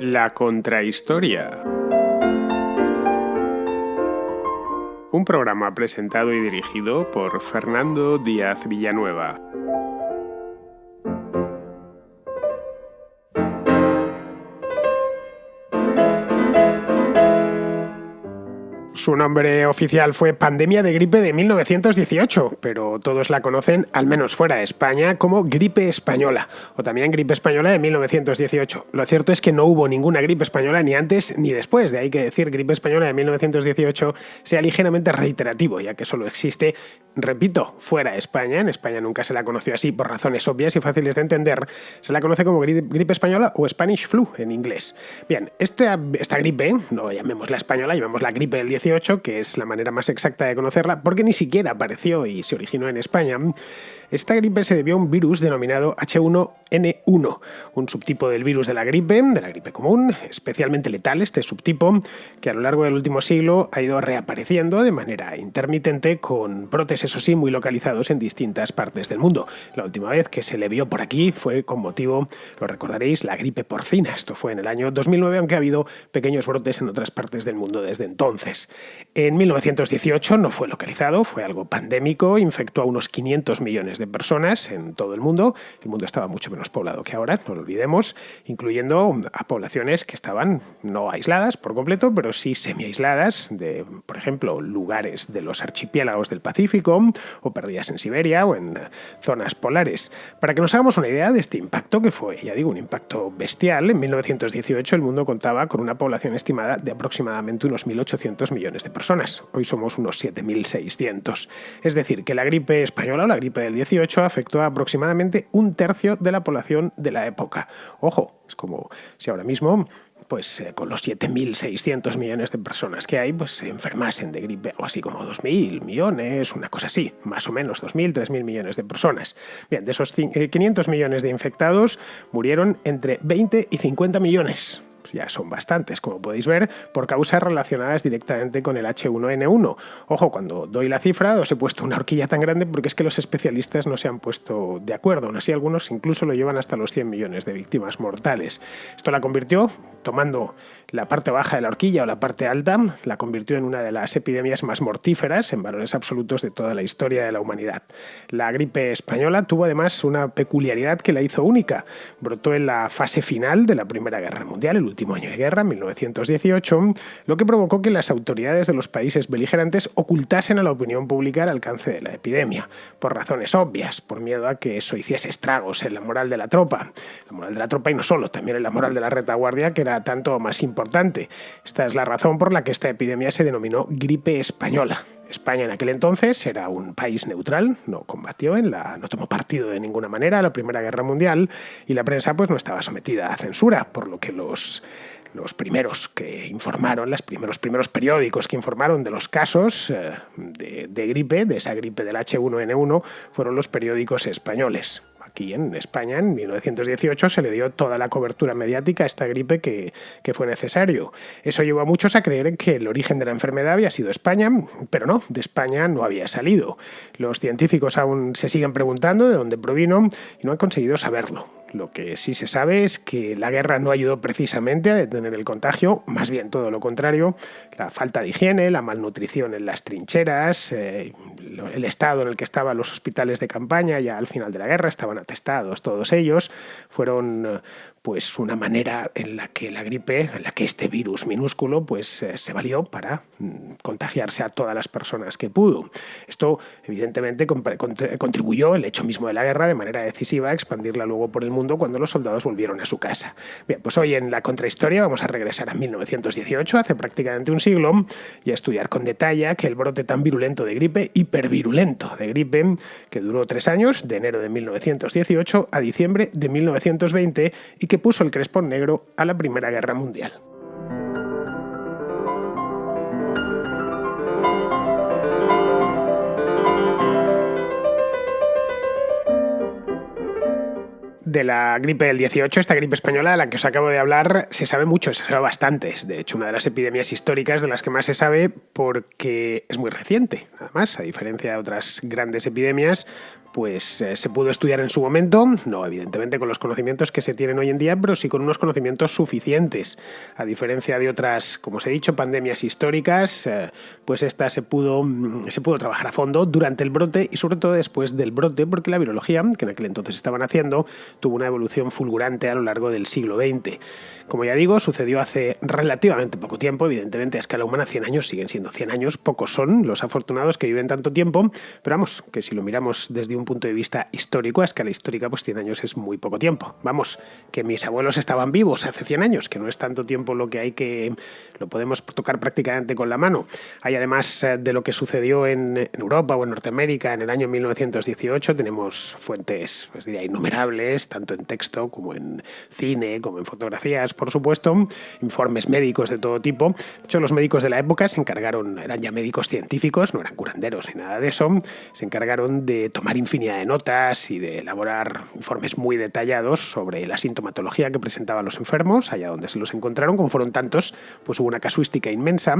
La contrahistoria. Un programa presentado y dirigido por Fernando Díaz Villanueva. Su nombre oficial fue Pandemia de Gripe de 1918, pero todos la conocen, al menos fuera de España, como Gripe Española, o también Gripe Española de 1918. Lo cierto es que no hubo ninguna gripe española ni antes ni después, de ahí que decir Gripe Española de 1918 sea ligeramente reiterativo, ya que solo existe, repito, fuera de España. En España nunca se la conoció así por razones obvias y fáciles de entender. Se la conoce como Gripe Española o Spanish Flu en inglés. Bien, esta gripe, no llamémosla española, llamémosla gripe del 18, que es la manera más exacta de conocerla, porque ni siquiera apareció y se originó en España. Esta gripe se debió a un virus denominado H1N1, un subtipo del virus de la gripe común, especialmente letal este subtipo, que a lo largo del último siglo ha ido reapareciendo de manera intermitente con brotes, eso sí, muy localizados en distintas partes del mundo. La última vez que se le vio por aquí fue con motivo, lo recordaréis, la gripe porcina. Esto fue en el año 2009, aunque ha habido pequeños brotes en otras partes del mundo desde entonces. En 1918 no fue localizado, fue algo pandémico, infectó a unos 500 millones de personas en todo el mundo. El mundo estaba mucho menos poblado que ahora, no lo olvidemos, incluyendo a poblaciones que estaban no aisladas por completo, pero sí semi-aisladas de, por ejemplo, lugares de los archipiélagos del Pacífico o perdidas en Siberia o en zonas polares. Para que nos hagamos una idea de este impacto, que fue, ya digo, un impacto bestial, en 1918 el mundo contaba con una población estimada de aproximadamente unos 1.800 millones de personas. Hoy somos unos 7.600. Es decir, que la gripe española o la gripe del 18 afectó a aproximadamente un tercio de la población de la época. Ojo, es como si ahora mismo, con los 7.600 millones de personas que hay, se enfermasen de gripe, algo así como 2.000 millones, una cosa así, más o menos 2.000, 3.000 millones de personas. Bien, de esos 500 millones de infectados, murieron entre 20 y 50 millones. Ya son bastantes, como podéis ver, por causas relacionadas directamente con el H1N1. Ojo, cuando doy la cifra os he puesto una horquilla tan grande porque es que los especialistas no se han puesto de acuerdo. Aún así, algunos incluso lo llevan hasta los 100 millones de víctimas mortales. Esto la convirtió, tomando la parte baja de la horquilla o la parte alta, la convirtió en una de las epidemias más mortíferas en valores absolutos de toda la historia de la humanidad. La gripe española tuvo además una peculiaridad que la hizo única. Brotó en la fase final de la Primera Guerra Mundial, el último año de guerra, 1918, lo que provocó que las autoridades de los países beligerantes ocultasen a la opinión pública el alcance de la epidemia, por razones obvias, por miedo a que eso hiciese estragos en la moral de la tropa. La moral de la tropa y no solo, también en la moral de la retaguardia, que era tanto más importante. Esta es la razón por la que esta epidemia se denominó gripe española. España en aquel entonces era un país neutral, no combatió no tomó partido de ninguna manera en la Primera Guerra Mundial y la prensa no estaba sometida a censura, por lo que los primeros que informaron, los primeros periódicos que informaron de los casos de gripe, de esa gripe del H1N1, fueron los periódicos españoles. Aquí en España, en 1918, se le dio toda la cobertura mediática a esta gripe que fue necesario. Eso llevó a muchos a creer que el origen de la enfermedad había sido España, pero no, de España no había salido. Los científicos aún se siguen preguntando de dónde provino y no han conseguido saberlo. Lo que sí se sabe es que la guerra no ayudó precisamente a detener el contagio, más bien todo lo contrario. La falta de higiene, la malnutrición en las trincheras, el estado en el que estaban los hospitales de campaña ya al final de la guerra, estaban atestados todos ellos, fueron una manera en la que este virus minúsculo se valió para contagiarse a todas las personas que pudo. Esto evidentemente contribuyó, el hecho mismo de la guerra, de manera decisiva a expandirla luego por el mundo cuando los soldados volvieron a su casa. Bien, pues hoy en la contrahistoria vamos a regresar a 1918, hace prácticamente un siglo, y a estudiar con detalle aquel brote tan virulento de gripe, hipervirulento de gripe, que duró 3 años, de enero de 1918 a diciembre de 1920, y que puso el crespón negro a la Primera Guerra Mundial. De la gripe del 18, esta gripe española de la que os acabo de hablar, se sabe mucho, se sabe bastante. Es de hecho una de las epidemias históricas de las que más se sabe porque es muy reciente. Además, a diferencia de otras grandes epidemias, pues se pudo estudiar en su momento, no evidentemente con los conocimientos que se tienen hoy en día, pero sí con unos conocimientos suficientes. A diferencia de otras, como os he dicho, pandemias históricas, pues esta se pudo trabajar a fondo durante el brote y sobre todo después del brote, porque la virología, que en aquel entonces estaban haciendo, tuvo una evolución fulgurante a lo largo del siglo XX. Como ya digo, sucedió hace relativamente poco tiempo, evidentemente a escala humana 100 años siguen siendo 100 años, pocos son los afortunados que viven tanto tiempo, pero vamos, que si lo miramos desde un punto de vista histórico, a escala histórica, pues 100 años es muy poco tiempo. Vamos, que mis abuelos estaban vivos hace 100 años, que no es tanto tiempo lo que hay que... lo podemos tocar prácticamente con la mano. Hay además de lo que sucedió en Europa o en Norteamérica en el año 1918, tenemos fuentes, pues diría, innumerables, tanto en texto como en cine, como en fotografías, por supuesto, informes médicos de todo tipo. De hecho, los médicos de la época se encargaron, eran ya médicos científicos, no eran curanderos ni nada de eso, se encargaron de tomar infinidad de notas y de elaborar informes muy detallados sobre la sintomatología que presentaban los enfermos, allá donde se los encontraron. Como fueron tantos, pues hubo una casuística inmensa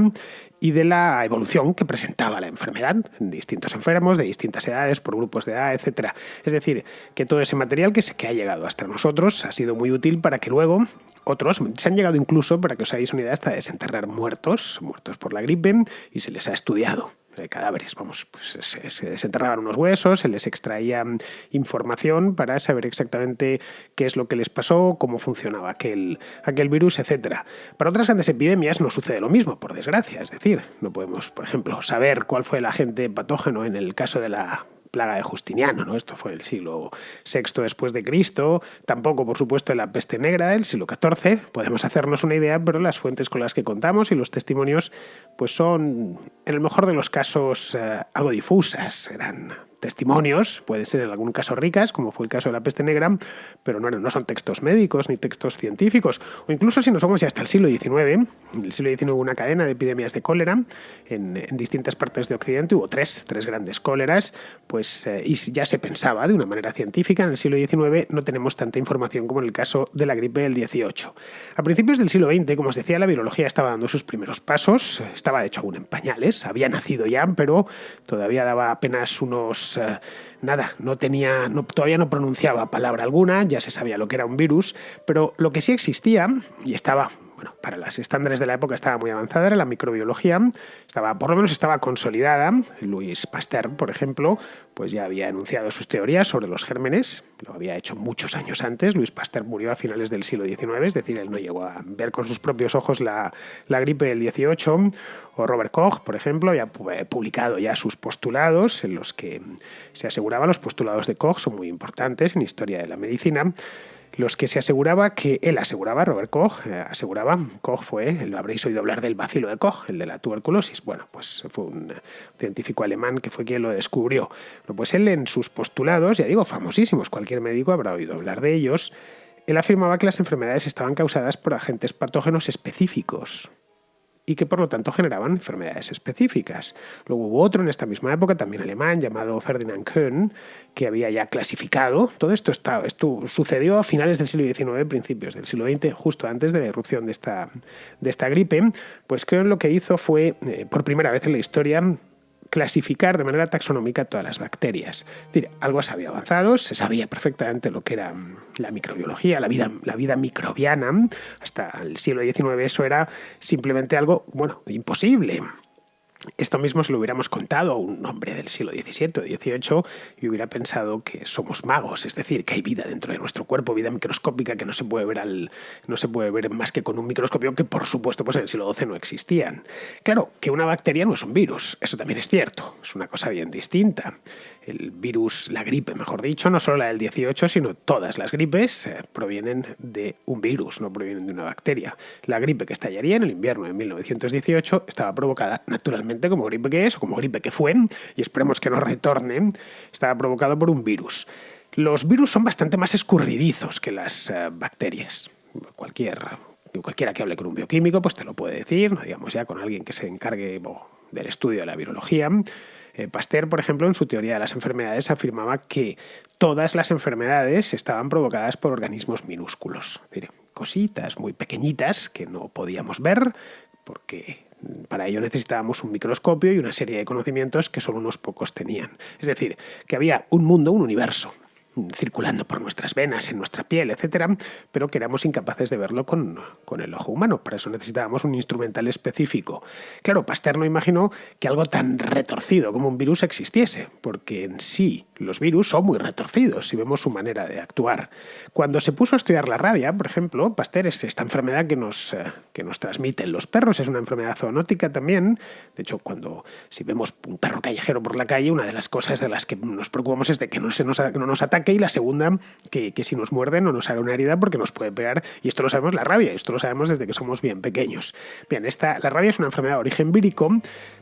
y de la evolución que presentaba la enfermedad en distintos enfermos, de distintas edades, por grupos de edad, etcétera. Es decir, que todo ese material que ha llegado hasta nosotros ha sido muy útil para que luego otros se han llegado incluso, para que os hagáis una idea, hasta desenterrar muertos por la gripe, y se les ha estudiado. Cadáveres, vamos, pues se desenterraban unos huesos, se les extraía información para saber exactamente qué es lo que les pasó, cómo funcionaba aquel virus, etcétera. Para otras grandes epidemias no sucede lo mismo, por desgracia, es decir, no podemos, por ejemplo, saber cuál fue el agente patógeno en el caso de la plaga de Justiniano, ¿no? Esto fue el siglo VI después de Cristo, tampoco, por supuesto, en la peste negra del siglo XIV. Podemos hacernos una idea, pero las fuentes con las que contamos y los testimonios pues son, en el mejor de los casos, algo difusas. Eran testimonios, pueden ser en algún caso ricas, como fue el caso de la peste negra, pero no son textos médicos ni textos científicos. O incluso si nos vamos ya hasta el siglo XIX, en el siglo XIX hubo una cadena de epidemias de cólera en distintas partes de Occidente, hubo tres grandes cóleras, pues y ya se pensaba de una manera científica. En el siglo XIX no tenemos tanta información como en el caso de la gripe del 18. A principios del siglo XX, como os decía, la virología estaba dando sus primeros pasos, estaba de hecho aún en pañales, había nacido ya, pero todavía daba apenas unos... todavía no pronunciaba palabra alguna, ya se sabía lo que era un virus, pero lo que sí existía, y estaba, bueno, para los estándares de la época estaba muy avanzada, era la microbiología, por lo menos estaba consolidada. Louis Pasteur, por ejemplo, pues ya había enunciado sus teorías sobre los gérmenes, lo había hecho muchos años antes. Louis Pasteur murió a finales del siglo XIX, es decir, él no llegó a ver con sus propios ojos la gripe del 18, o Robert Koch, por ejemplo, había publicado ya sus postulados en los que se aseguraba, los postulados de Koch son muy importantes en historia de la medicina, los que Robert Koch, lo habréis oído hablar del bacilo de Koch, el de la tuberculosis. Bueno, pues fue un científico alemán que fue quien lo descubrió. Bueno, pues él en sus postulados, ya digo, famosísimos, cualquier médico habrá oído hablar de ellos, él afirmaba que las enfermedades estaban causadas por agentes patógenos específicos y que por lo tanto generaban enfermedades específicas. Luego hubo otro en esta misma época, también alemán, llamado Ferdinand Kuhn, que había ya clasificado. Todo esto sucedió a finales del siglo XIX, principios del siglo XX, justo antes de la irrupción de esta gripe. Pues Kuhn lo que hizo fue, por primera vez en la historia, clasificar de manera taxonómica todas las bacterias. Es decir, algo se había avanzado, se sabía perfectamente lo que era la microbiología, la vida microbiana. Hasta el siglo XIX eso era simplemente algo, imposible. Esto mismo se lo hubiéramos contado a un hombre del siglo XVII o XVIII y hubiera pensado que somos magos, es decir, que hay vida dentro de nuestro cuerpo, vida microscópica que no se puede ver más que con un microscopio, que por supuesto pues en el siglo XII no existían. Claro, que una bacteria no es un virus, eso también es cierto, es una cosa bien distinta. El virus, la gripe, mejor dicho, no solo la del 18, sino todas las gripes provienen de un virus, no provienen de una bacteria. La gripe que estallaría en el invierno de 1918 estaba provocada naturalmente, como gripe que es, o como gripe que fue, y esperemos que no retorne, estaba provocado por un virus. Los virus son bastante más escurridizos que las bacterias. Cualquiera que hable con un bioquímico pues te lo puede decir, no digamos ya con alguien que se encargue del estudio de la virología. Pasteur, por ejemplo, en su teoría de las enfermedades afirmaba que todas las enfermedades estaban provocadas por organismos minúsculos, es decir, cositas muy pequeñitas que no podíamos ver porque para ello necesitábamos un microscopio y una serie de conocimientos que solo unos pocos tenían. Es decir, que había un mundo, un universo, circulando por nuestras venas, en nuestra piel, etcétera, pero que éramos incapaces de verlo con el ojo humano. Para eso necesitábamos un instrumental específico. Claro, Pasteur no imaginó que algo tan retorcido como un virus existiese, porque en sí los virus son muy retorcidos si vemos su manera de actuar. Cuando se puso a estudiar la rabia, por ejemplo, Pasteur es esta enfermedad que nos transmiten los perros, es una enfermedad zoonótica también. De hecho, si vemos un perro callejero por la calle, una de las cosas de las que nos preocupamos es de que no nos ataque, y la segunda, que si nos muerden no nos haga una herida porque nos puede pegar, y esto lo sabemos la rabia, esto lo sabemos desde que somos bien pequeños. Bien, la rabia es una enfermedad de origen vírico.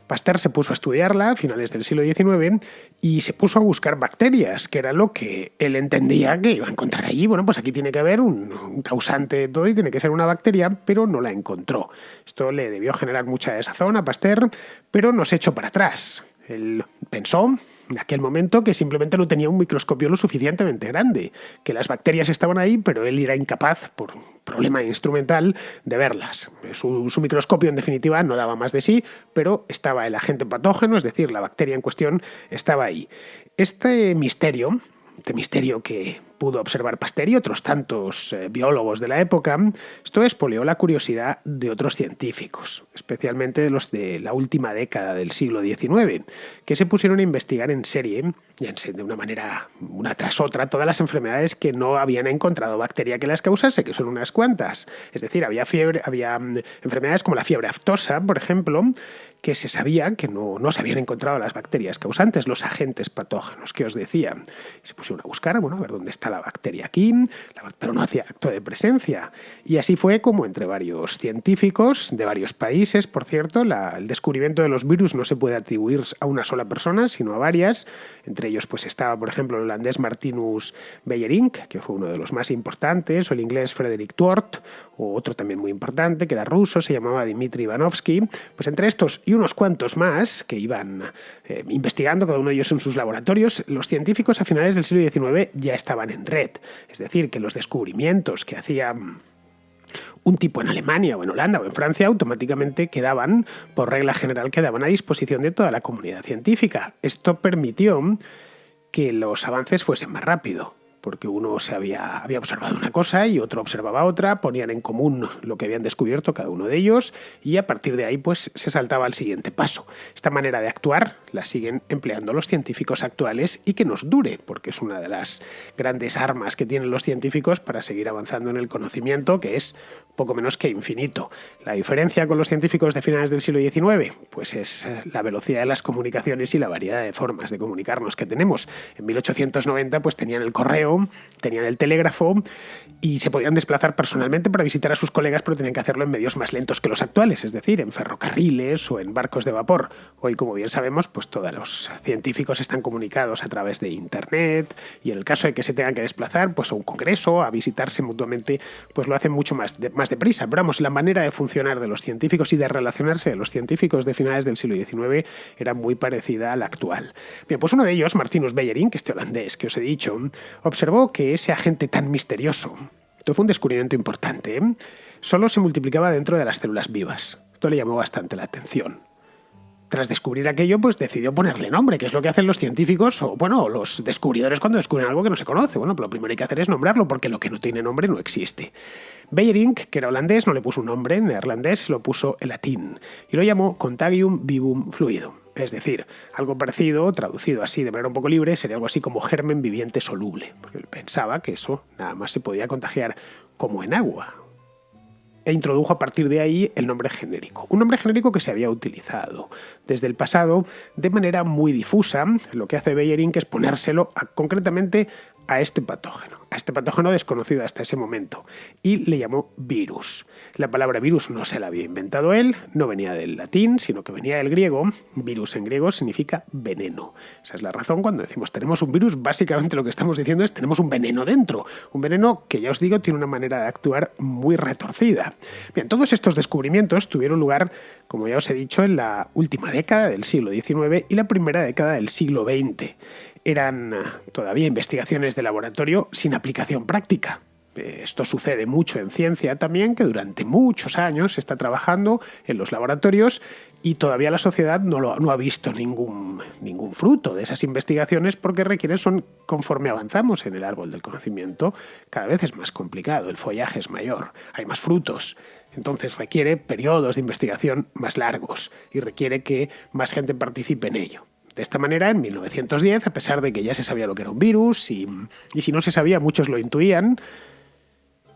Pasteur se puso a estudiarla a finales del siglo XIX y se puso a buscar bacterias, que era lo que él entendía que iba a encontrar allí. Bueno, pues aquí tiene que haber un causante de todo y tiene que ser una bacteria, pero no la encontró. Esto le debió generar mucha desazón a Pasteur, pero no se echó para atrás. Él pensó en aquel momento que simplemente no tenía un microscopio lo suficientemente grande, que las bacterias estaban ahí, pero él era incapaz, por problema instrumental, de verlas. Su microscopio, en definitiva, no daba más de sí, pero estaba el agente patógeno, es decir, la bacteria en cuestión, estaba ahí. Este misterio que pudo observar Pasteur y otros tantos biólogos de la época, esto expolió la curiosidad de otros científicos, especialmente de los de la última década del siglo XIX, que se pusieron a investigar en serie, de una manera, una tras otra, todas las enfermedades que no habían encontrado bacteria que las causase, que son unas cuantas. Es decir, había enfermedades como la fiebre aftosa, por ejemplo, que se sabía que no se habían encontrado las bacterias causantes, los agentes patógenos que os decía. Y se pusieron a buscar, a ver dónde está la bacteria aquí, pero no hacía acto de presencia. Y así fue como entre varios científicos de varios países, por cierto, el descubrimiento de los virus no se puede atribuir a una sola persona, sino a varias. Entre ellos pues estaba, por ejemplo, el holandés Martinus Beijerinck, que fue uno de los más importantes, o el inglés Frederick Twort, o otro también muy importante, que era ruso, se llamaba Dmitry Ivanovsky. Pues entre estos y unos cuantos más que iban investigando, cada uno de ellos en sus laboratorios, los científicos a finales del siglo XIX ya estaban en red. Es decir, que los descubrimientos que hacía un tipo en Alemania o en Holanda o en Francia automáticamente quedaban, por regla general, quedaban a disposición de toda la comunidad científica. Esto permitió que los avances fuesen más rápido, porque uno había observado una cosa y otro observaba otra, ponían en común lo que habían descubierto cada uno de ellos y a partir de ahí pues se saltaba al siguiente paso. Esta manera de actuar la siguen empleando los científicos actuales y que nos dure, porque es una de las grandes armas que tienen los científicos para seguir avanzando en el conocimiento, que es poco menos que infinito. La diferencia con los científicos de finales del siglo XIX pues es la velocidad de las comunicaciones y la variedad de formas de comunicarnos que tenemos. En 1890 pues tenían el correo, tenían el telégrafo y se podían desplazar personalmente para visitar a sus colegas, pero tenían que hacerlo en medios más lentos que los actuales, es decir, en ferrocarriles o en barcos de vapor. Hoy, como bien sabemos, pues todos los científicos están comunicados a través de Internet y en el caso de que se tengan que desplazar pues a un congreso, a visitarse mutuamente, pues lo hacen mucho más deprisa. Pero vamos, la manera de funcionar de los científicos y de relacionarse de los científicos de finales del siglo XIX era muy parecida a la actual. Bien, pues uno de ellos, Martinus Beijerinck, este holandés que os he dicho, observó que ese agente tan misterioso, esto fue un descubrimiento importante, solo se multiplicaba dentro de las células vivas. Esto le llamó bastante la atención. Tras descubrir aquello, pues decidió ponerle nombre, que es lo que hacen los científicos o los descubridores cuando descubren algo que no se conoce. Bueno, pues lo primero que hay que hacer es nombrarlo, porque lo que no tiene nombre no existe. Beijerinck, que era holandés, no le puso un nombre en neerlandés, lo puso en latín y lo llamó Contagium Vivum Fluidum. Es decir, algo parecido, traducido así de manera un poco libre, sería algo así como germen viviente soluble, porque él pensaba que eso nada más se podía contagiar como en agua. E introdujo a partir de ahí el nombre genérico. Un nombre genérico que se había utilizado desde el pasado de manera muy difusa. Lo que hace Beijerinck es ponérselo concretamente a este patógeno desconocido hasta ese momento, y le llamó virus. La palabra virus no se la había inventado él, no venía del latín, sino que venía del griego. Virus en griego significa veneno. Esa es la razón cuando decimos tenemos un virus, básicamente lo que estamos diciendo es tenemos un veneno dentro. Un veneno que, ya os digo, tiene una manera de actuar muy retorcida. Bien, todos estos descubrimientos tuvieron lugar, como ya os he dicho, en la última década del siglo XIX y la primera década del siglo XX. Eran todavía investigaciones de laboratorio sin aplicación práctica. Esto sucede mucho en ciencia también, que durante muchos años se está trabajando en los laboratorios y todavía la sociedad no ha visto ningún fruto de esas investigaciones porque son, conforme avanzamos en el árbol del conocimiento, cada vez es más complicado, el follaje es mayor, hay más frutos. Entonces requiere periodos de investigación más largos y requiere que más gente participe en ello. De esta manera, en 1910, a pesar de que ya se sabía lo que era un virus y si no se sabía, muchos lo intuían,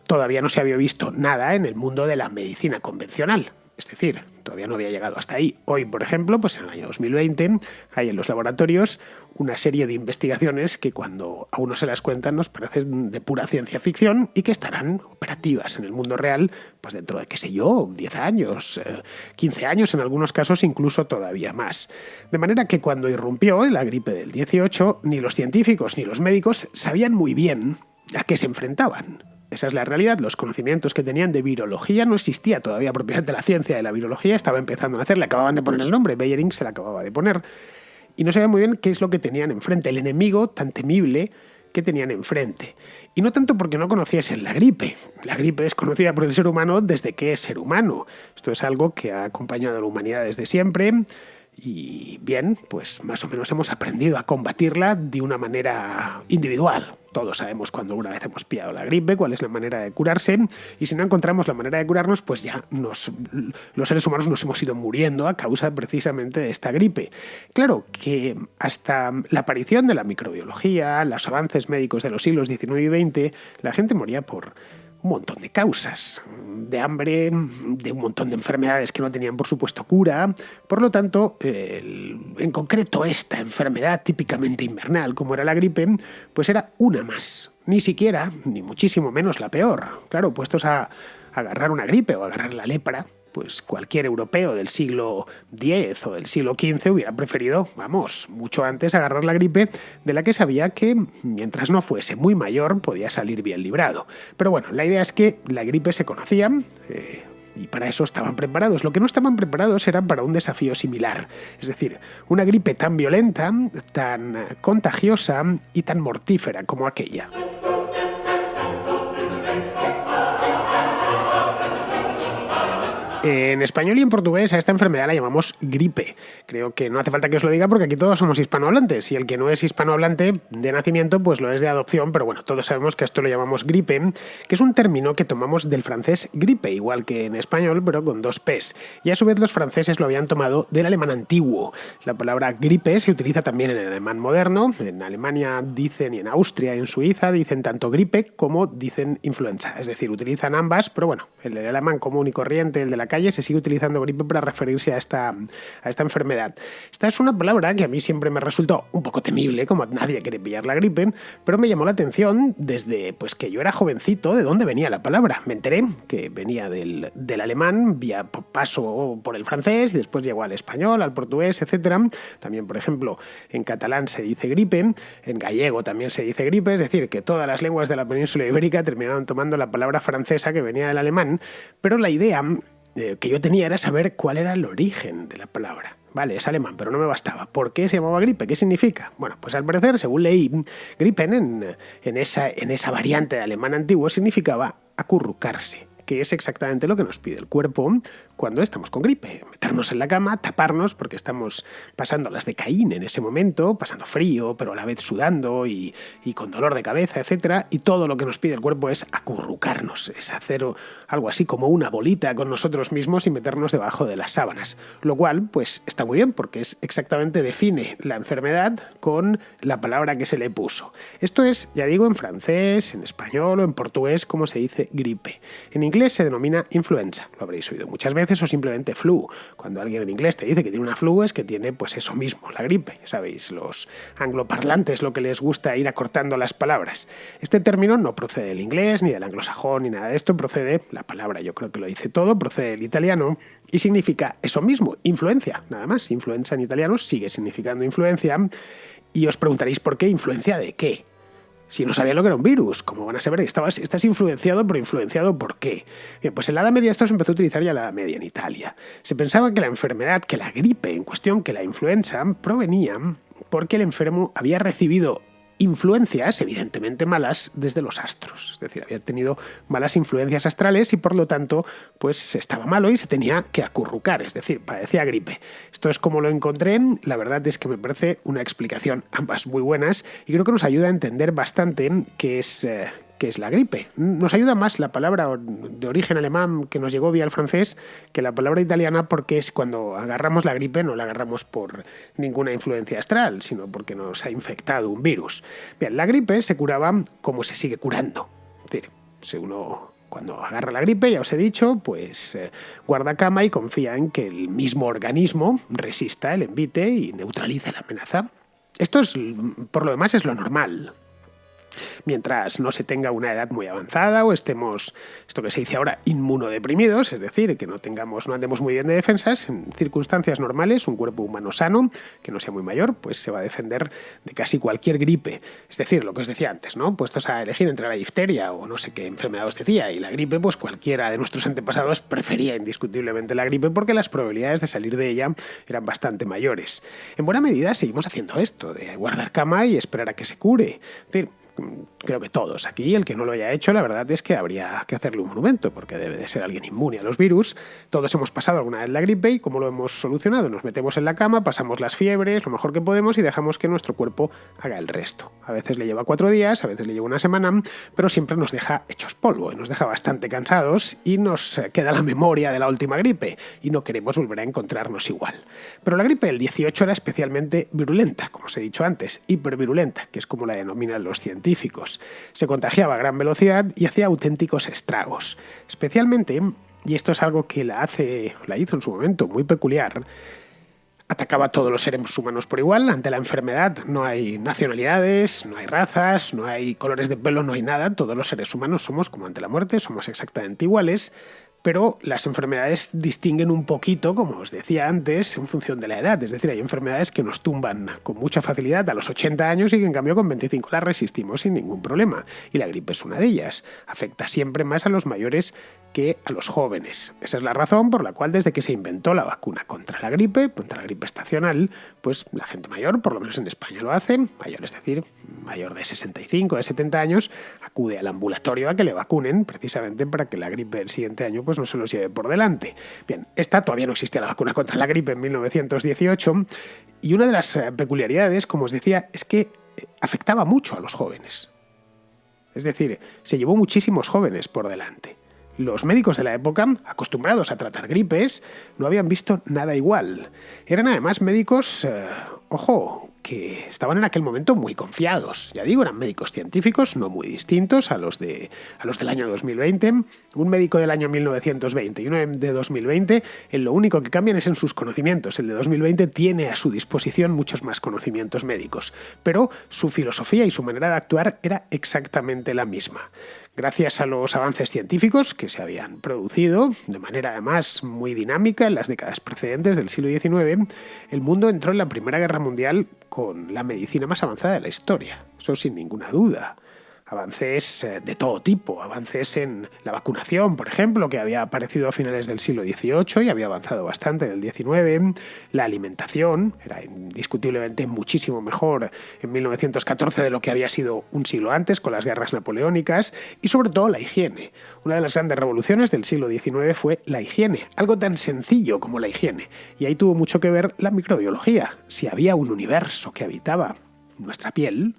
todavía no se había visto nada en el mundo de la medicina convencional. Es decir, todavía no había llegado hasta ahí. Hoy, por ejemplo, pues en el año 2020, hay en los laboratorios una serie de investigaciones que cuando a uno se las cuentan nos parecen de pura ciencia ficción y que estarán operativas en el mundo real pues dentro de, 10 años, 15 años, en algunos casos incluso todavía más. De manera que cuando irrumpió la gripe del 18, ni los científicos ni los médicos sabían muy bien a qué se enfrentaban. Esa es la realidad. Los conocimientos que tenían de virología no existía todavía propiamente la ciencia de la virología, estaba empezando a nacer, le acababan de poner el nombre, Beyering se la acababa de poner, y no sabían muy bien qué es lo que tenían enfrente, el enemigo tan temible que tenían enfrente. Y no tanto porque no conociesen la gripe. La gripe es conocida por el ser humano desde que es ser humano. Esto es algo que ha acompañado a la humanidad desde siempre. Y bien, pues más o menos hemos aprendido a combatirla de una manera individual. Todos sabemos cuando alguna vez hemos pillado la gripe, cuál es la manera de curarse, y si no encontramos la manera de curarnos, pues ya los seres humanos nos hemos ido muriendo a causa precisamente de esta gripe. Claro que hasta la aparición de la microbiología, los avances médicos de los siglos XIX y XX, la gente moría por un montón de causas, de hambre, de un montón de enfermedades que no tenían, por supuesto, cura. Por lo tanto, en concreto esta enfermedad típicamente invernal, como era la gripe, pues era una más. Ni siquiera, ni muchísimo menos la peor. Claro, puestos a agarrar una gripe o a agarrar la lepra, pues cualquier europeo del siglo X o del siglo XV hubiera preferido, mucho antes agarrar la gripe, de la que sabía que, mientras no fuese muy mayor, podía salir bien librado. Pero bueno, la idea es que la gripe se conocía y para eso estaban preparados. Lo que no estaban preparados era para un desafío similar. Es decir, una gripe tan violenta, tan contagiosa y tan mortífera como aquella. En español y en portugués a esta enfermedad la llamamos gripe. Creo que no hace falta que os lo diga porque aquí todos somos hispanohablantes y el que no es hispanohablante de nacimiento pues lo es de adopción, pero bueno, todos sabemos que a esto lo llamamos gripe, que es un término que tomamos del francés gripe, igual que en español, pero con 2 P's. Y a su vez los franceses lo habían tomado del alemán antiguo. La palabra gripe se utiliza también en el alemán moderno. En Alemania dicen, y en Austria y en Suiza dicen tanto gripe como dicen influenza. Es decir, utilizan ambas, pero bueno, el alemán común y corriente, el de la calle, se sigue utilizando gripe para referirse a esta enfermedad. Esta es una palabra que a mí siempre me resultó un poco temible, como nadie quiere pillar la gripe, pero me llamó la atención desde pues que yo era jovencito de dónde venía la palabra. Me enteré que venía del alemán, paso por el francés y después llegó al español, al portugués, etc. También, por ejemplo, en catalán se dice gripe, en gallego también se dice gripe, es decir, que todas las lenguas de la península ibérica terminaron tomando la palabra francesa que venía del alemán, pero la idea que yo tenía era saber cuál era el origen de la palabra. Vale, es alemán, pero no me bastaba. ¿Por qué se llamaba gripe? ¿Qué significa? Bueno, pues al parecer, según leí, gripen en esa variante de alemán antiguo significaba acurrucarse, que es exactamente lo que nos pide el cuerpo cuando estamos con gripe. Meternos en la cama, taparnos, porque estamos pasando las de Caín en ese momento, pasando frío, pero a la vez sudando y con dolor de cabeza, etc. Y todo lo que nos pide el cuerpo es acurrucarnos, es hacer algo así como una bolita con nosotros mismos y meternos debajo de las sábanas. Lo cual, pues, está muy bien, porque es exactamente define la enfermedad con la palabra que se le puso. Esto es, ya digo, en francés, en español o en portugués, como se dice gripe. En inglés inglés se denomina influenza. Lo habréis oído muchas veces, o simplemente flu. Cuando alguien en inglés te dice que tiene una flu es que tiene pues eso mismo, la gripe. Ya sabéis, los angloparlantes lo que les gusta ir acortando las palabras. Este término no procede del inglés, ni del anglosajón, ni nada de esto. Procede, la palabra yo creo que lo dice todo, procede del italiano y significa eso mismo, influencia. Nada más, influenza en italiano sigue significando influencia. Y os preguntaréis, ¿por qué? ¿Influencia de qué? Si no sabía lo que era un virus, ¿cómo van a saber? Estás influenciado, pero ¿influenciado por qué? Bien, pues en la Edad Media esto se empezó a utilizar ya en la Edad Media en Italia. Se pensaba que la enfermedad, que la gripe en cuestión, que la influenza, provenía porque el enfermo había recibido influencias, evidentemente malas, desde los astros. Es decir, había tenido malas influencias astrales y por lo tanto pues estaba malo y se tenía que acurrucar, es decir, padecía gripe. Esto es como lo encontré. La verdad es que me parece una explicación, ambas muy buenas, y creo que nos ayuda a entender bastante qué es la gripe. Nos ayuda más la palabra de origen alemán que nos llegó vía el francés que la palabra italiana, porque es cuando agarramos la gripe no la agarramos por ninguna influencia astral, sino porque nos ha infectado un virus. Bien, la gripe se curaba como se sigue curando. Es decir, si uno cuando agarra la gripe, ya os he dicho, pues guarda cama y confía en que el mismo organismo resista el envite y neutralice la amenaza. Esto es, por lo demás, es lo normal. Mientras no se tenga una edad muy avanzada o estemos, esto que se dice ahora, inmunodeprimidos, es decir, que no andemos muy bien de defensas, en circunstancias normales, un cuerpo humano sano, que no sea muy mayor, pues se va a defender de casi cualquier gripe. Es decir, lo que os decía antes, ¿no? Puestos a elegir entre la difteria o no sé qué enfermedad os decía y la gripe, pues cualquiera de nuestros antepasados prefería indiscutiblemente la gripe porque las probabilidades de salir de ella eran bastante mayores. En buena medida seguimos haciendo esto, de guardar cama y esperar a que se cure. Es decir, creo que todos aquí, el que no lo haya hecho, la verdad es que habría que hacerle un monumento, porque debe de ser alguien inmune a los virus. Todos hemos pasado alguna vez la gripe y ¿cómo lo hemos solucionado? Nos metemos en la cama, pasamos las fiebres, lo mejor que podemos y dejamos que nuestro cuerpo haga el resto. A veces le lleva 4 días, a veces le lleva una semana, pero siempre nos deja hechos polvo y nos deja bastante cansados y nos queda la memoria de la última gripe y no queremos volver a encontrarnos igual. Pero la gripe del 18 era especialmente virulenta, como os he dicho antes, hipervirulenta, que es como la denominan los científicos. Se contagiaba a gran velocidad y hacía auténticos estragos. Especialmente, y esto es algo que la hizo en su momento muy peculiar, atacaba a todos los seres humanos por igual. Ante la enfermedad no hay nacionalidades, no hay razas, no hay colores de pelo, no hay nada. Todos los seres humanos somos, como ante la muerte, somos exactamente iguales. Pero las enfermedades distinguen un poquito, como os decía antes, en función de la edad. Es decir, hay enfermedades que nos tumban con mucha facilidad a los 80 años y que en cambio con 25 las resistimos sin ningún problema. Y la gripe es una de ellas. Afecta siempre más a los mayores que a los jóvenes. Esa es la razón por la cual desde que se inventó la vacuna contra la gripe estacional, pues la gente mayor, por lo menos en España lo hace, mayor, es decir, mayor de 65, de 70 años, acude al ambulatorio a que le vacunen precisamente para que la gripe del siguiente año pues no se los lleve por delante. Bien, todavía no existía la vacuna contra la gripe en 1918 y una de las peculiaridades, como os decía, es que afectaba mucho a los jóvenes. Es decir, se llevó muchísimos jóvenes por delante. Los médicos de la época, acostumbrados a tratar gripes, no habían visto nada igual. Eran además médicos, que estaban en aquel momento muy confiados. Ya digo, eran médicos científicos, no muy distintos a los del año 2020. Un médico del año 1920 y uno de 2020, lo único que cambian es en sus conocimientos. El de 2020 tiene a su disposición muchos más conocimientos médicos, pero su filosofía y su manera de actuar era exactamente la misma. Gracias a los avances científicos que se habían producido de manera además muy dinámica en las décadas precedentes del siglo XIX, el mundo entró en la Primera Guerra Mundial con la medicina más avanzada de la historia, eso sin ninguna duda. Avances de todo tipo, avances en la vacunación, por ejemplo, que había aparecido a finales del siglo XVIII y había avanzado bastante en el XIX. La alimentación era indiscutiblemente muchísimo mejor en 1914 de lo que había sido un siglo antes con las guerras napoleónicas y sobre todo la higiene. Una de las grandes revoluciones del siglo XIX fue la higiene, algo tan sencillo como la higiene. Y ahí tuvo mucho que ver la microbiología. Si había un universo que habitaba nuestra piel,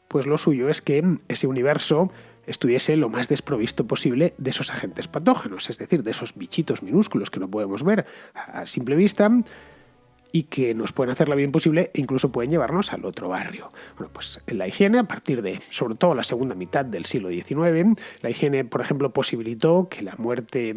pues lo suyo es que ese universo estuviese lo más desprovisto posible de esos agentes patógenos, es decir, de esos bichitos minúsculos que no podemos ver a simple vista y que nos pueden hacer la vida imposible e incluso pueden llevarnos al otro barrio. Bueno, pues la higiene, a partir de, sobre todo, la segunda mitad del siglo XIX, la higiene, por ejemplo, posibilitó que la muerte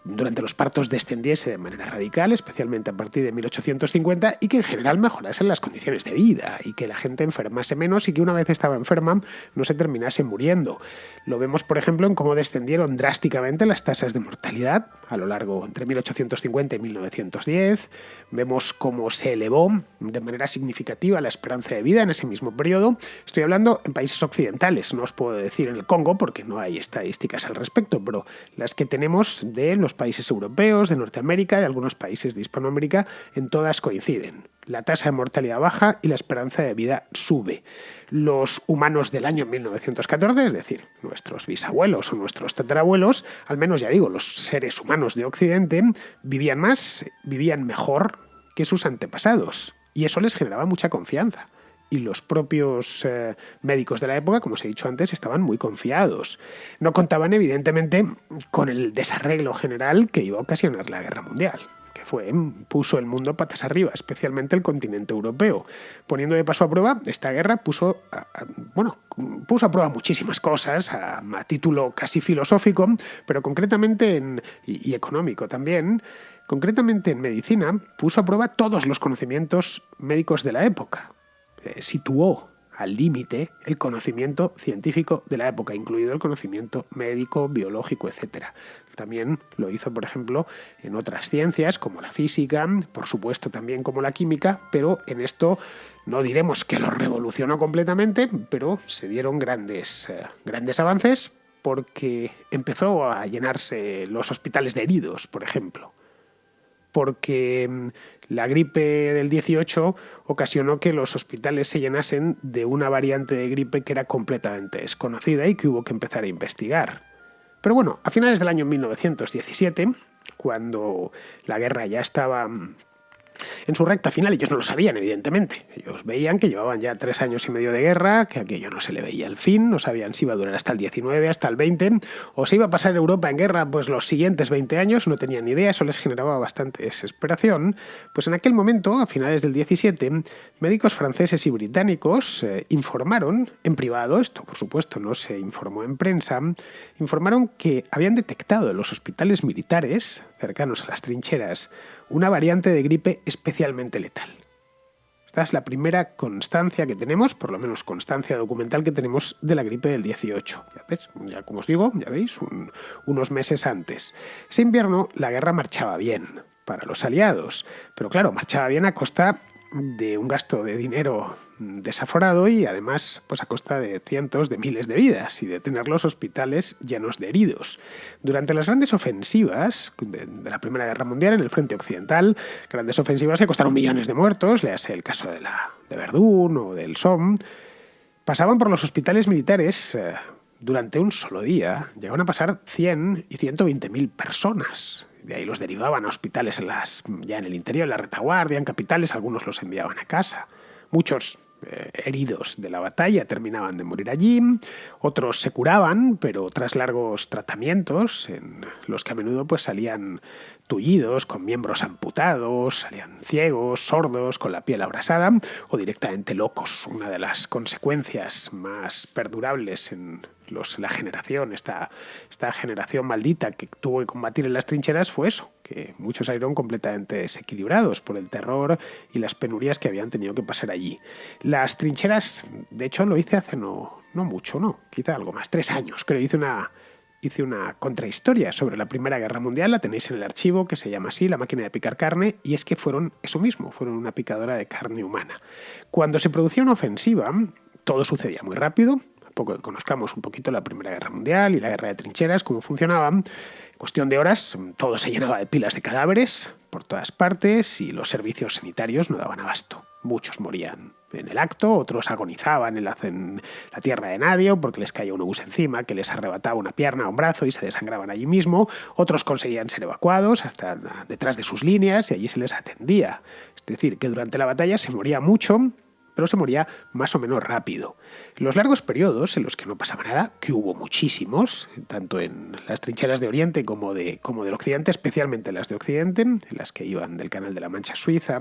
durante los partos descendiese de manera radical, especialmente a partir de 1850, y que en general mejorasen las condiciones de vida y que la gente enfermase menos y que una vez estaba enferma no se terminase muriendo. Lo vemos, por ejemplo, en cómo descendieron drásticamente las tasas de mortalidad a lo largo entre 1850 y 1910. Vemos cómo se elevó de manera significativa la esperanza de vida en ese mismo periodo. Estoy hablando en países occidentales, no os puedo decir en el Congo porque no hay estadísticas al respecto, pero las que tenemos de los países europeos, de Norteamérica y algunos países de Hispanoamérica, en todas coinciden. La tasa de mortalidad baja y la esperanza de vida sube. Los humanos del año 1914, es decir, nuestros bisabuelos o nuestros tatarabuelos, al menos ya digo, los seres humanos de Occidente, vivían más, vivían mejor que sus antepasados. Y eso les generaba mucha confianza. Y los propios médicos de la época, como os he dicho antes, estaban muy confiados. No contaban, evidentemente, con el desarreglo general que iba a ocasionar la Guerra Mundial, que puso el mundo patas arriba, especialmente el continente europeo. Poniendo de paso a prueba, esta guerra puso a prueba muchísimas cosas a título casi filosófico, pero concretamente y económico también. Concretamente en medicina, puso a prueba todos los conocimientos médicos de la época. Situó al límite el conocimiento científico de la época, incluido el conocimiento médico, biológico, etc. También lo hizo, por ejemplo, en otras ciencias como la física, por supuesto también como la química, pero en esto no diremos que lo revolucionó completamente, pero se dieron grandes avances porque empezó a llenarse los hospitales de heridos, por ejemplo. Porque la gripe del 18 ocasionó que los hospitales se llenasen de una variante de gripe que era completamente desconocida y que hubo que empezar a investigar. Pero bueno, a finales del año 1917, cuando la guerra ya estaba en su recta final, ellos no lo sabían, evidentemente. Ellos veían que llevaban ya 3 años y medio de guerra, que aquello no se le veía el fin, no sabían si iba a durar hasta el 19, hasta el 20, o si iba a pasar Europa en guerra pues los siguientes 20 años, no tenían ni idea, eso les generaba bastante desesperación. Pues en aquel momento, a finales del 17, médicos franceses y británicos informaron en privado, esto por supuesto no se informó en prensa, informaron que habían detectado en los hospitales militares, cercanos a las trincheras, una variante de gripe especialmente letal. Esta es la primera constancia que tenemos, por lo menos constancia documental que tenemos de la gripe del 18. Ya como os digo, ya veis, unos meses antes. Ese invierno la guerra marchaba bien para los aliados, pero claro, marchaba bien a costa de un gasto de dinero desaforado y además pues a costa de cientos de miles de vidas y de tener los hospitales llenos de heridos. Durante las grandes ofensivas de la Primera Guerra Mundial en el frente occidental, grandes ofensivas que costaron millones de muertos, léase el caso de Verdún o del Somme, pasaban por los hospitales militares durante un solo día, llegaban a pasar 100 y 120.000 personas. De ahí los derivaban a hospitales ya en el interior, en la retaguardia, en capitales, algunos los enviaban a casa. Muchos heridos de la batalla terminaban de morir allí, otros se curaban, pero tras largos tratamientos, en los que a menudo pues salían tullidos, con miembros amputados, salían ciegos, sordos, con la piel abrasada o directamente locos. Una de las consecuencias más perdurables en la generación, esta generación maldita que tuvo que combatir en las trincheras fue eso, que muchos salieron completamente desequilibrados por el terror y las penurias que habían tenido que pasar allí. Las trincheras, de hecho lo hice hace no mucho, quizá algo más, 3 años, creo, hice una contrahistoria sobre la Primera Guerra Mundial, la tenéis en el archivo, que se llama así, La máquina de picar carne, y es que fueron eso mismo, fueron una picadora de carne humana. Cuando se producía una ofensiva, todo sucedía muy rápido, poco que conozcamos un poquito la Primera Guerra Mundial y la guerra de trincheras, cómo funcionaban. En cuestión de horas, todo se llenaba de pilas de cadáveres por todas partes y los servicios sanitarios no daban abasto. Muchos morían en el acto, otros agonizaban en la tierra de nadie porque les caía un obús encima que les arrebataba una pierna o un brazo y se desangraban allí mismo. Otros conseguían ser evacuados hasta detrás de sus líneas y allí se les atendía. Es decir, que durante la batalla se moría mucho, pero se moría más o menos rápido. Los largos periodos en los que no pasaba nada, que hubo muchísimos, tanto en las trincheras de Oriente como del Occidente, especialmente las de Occidente, en las que iban del Canal de la Mancha a Suiza,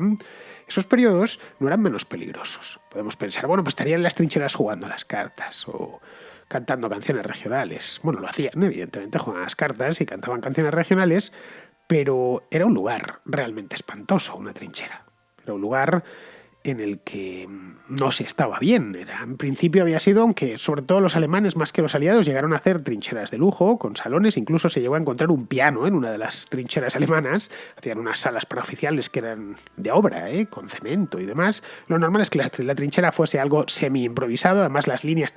esos periodos no eran menos peligrosos. Podemos pensar, bueno, pues estarían en las trincheras jugando a las cartas o cantando canciones regionales. Bueno, lo hacían, evidentemente, jugaban a las cartas y cantaban canciones regionales, pero era un lugar realmente espantoso, una trinchera. Era un lugar en el que no se estaba bien. En principio había sido, aunque sobre todo los alemanes más que los aliados llegaron a hacer trincheras de lujo, con salones, incluso se llegó a encontrar un piano en una de las trincheras alemanas, hacían unas salas para oficiales que eran de obra, con cemento y demás. Lo normal es que la trinchera fuese algo semi-improvisado, además las líneas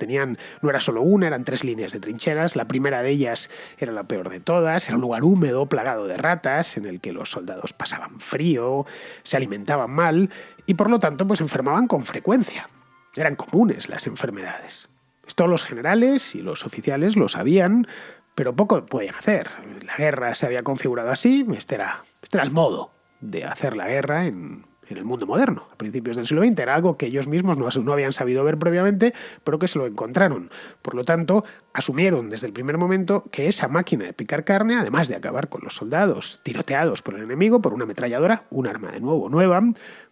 no era solo una, eran 3 líneas de trincheras, la primera de ellas era la peor de todas, era un lugar húmedo, plagado de ratas, en el que los soldados pasaban frío, se alimentaban mal, y por lo tanto pues enfermaban con frecuencia. Eran comunes las enfermedades. Esto los generales y los oficiales lo sabían, pero poco podían hacer. La guerra se había configurado así, este era el modo de hacer la guerra en el mundo moderno. A principios del siglo XX era algo que ellos mismos no habían sabido ver previamente, pero que se lo encontraron. Por lo tanto, asumieron desde el primer momento que esa máquina de picar carne, además de acabar con los soldados tiroteados por el enemigo, por una ametralladora, un arma de nuevo nueva,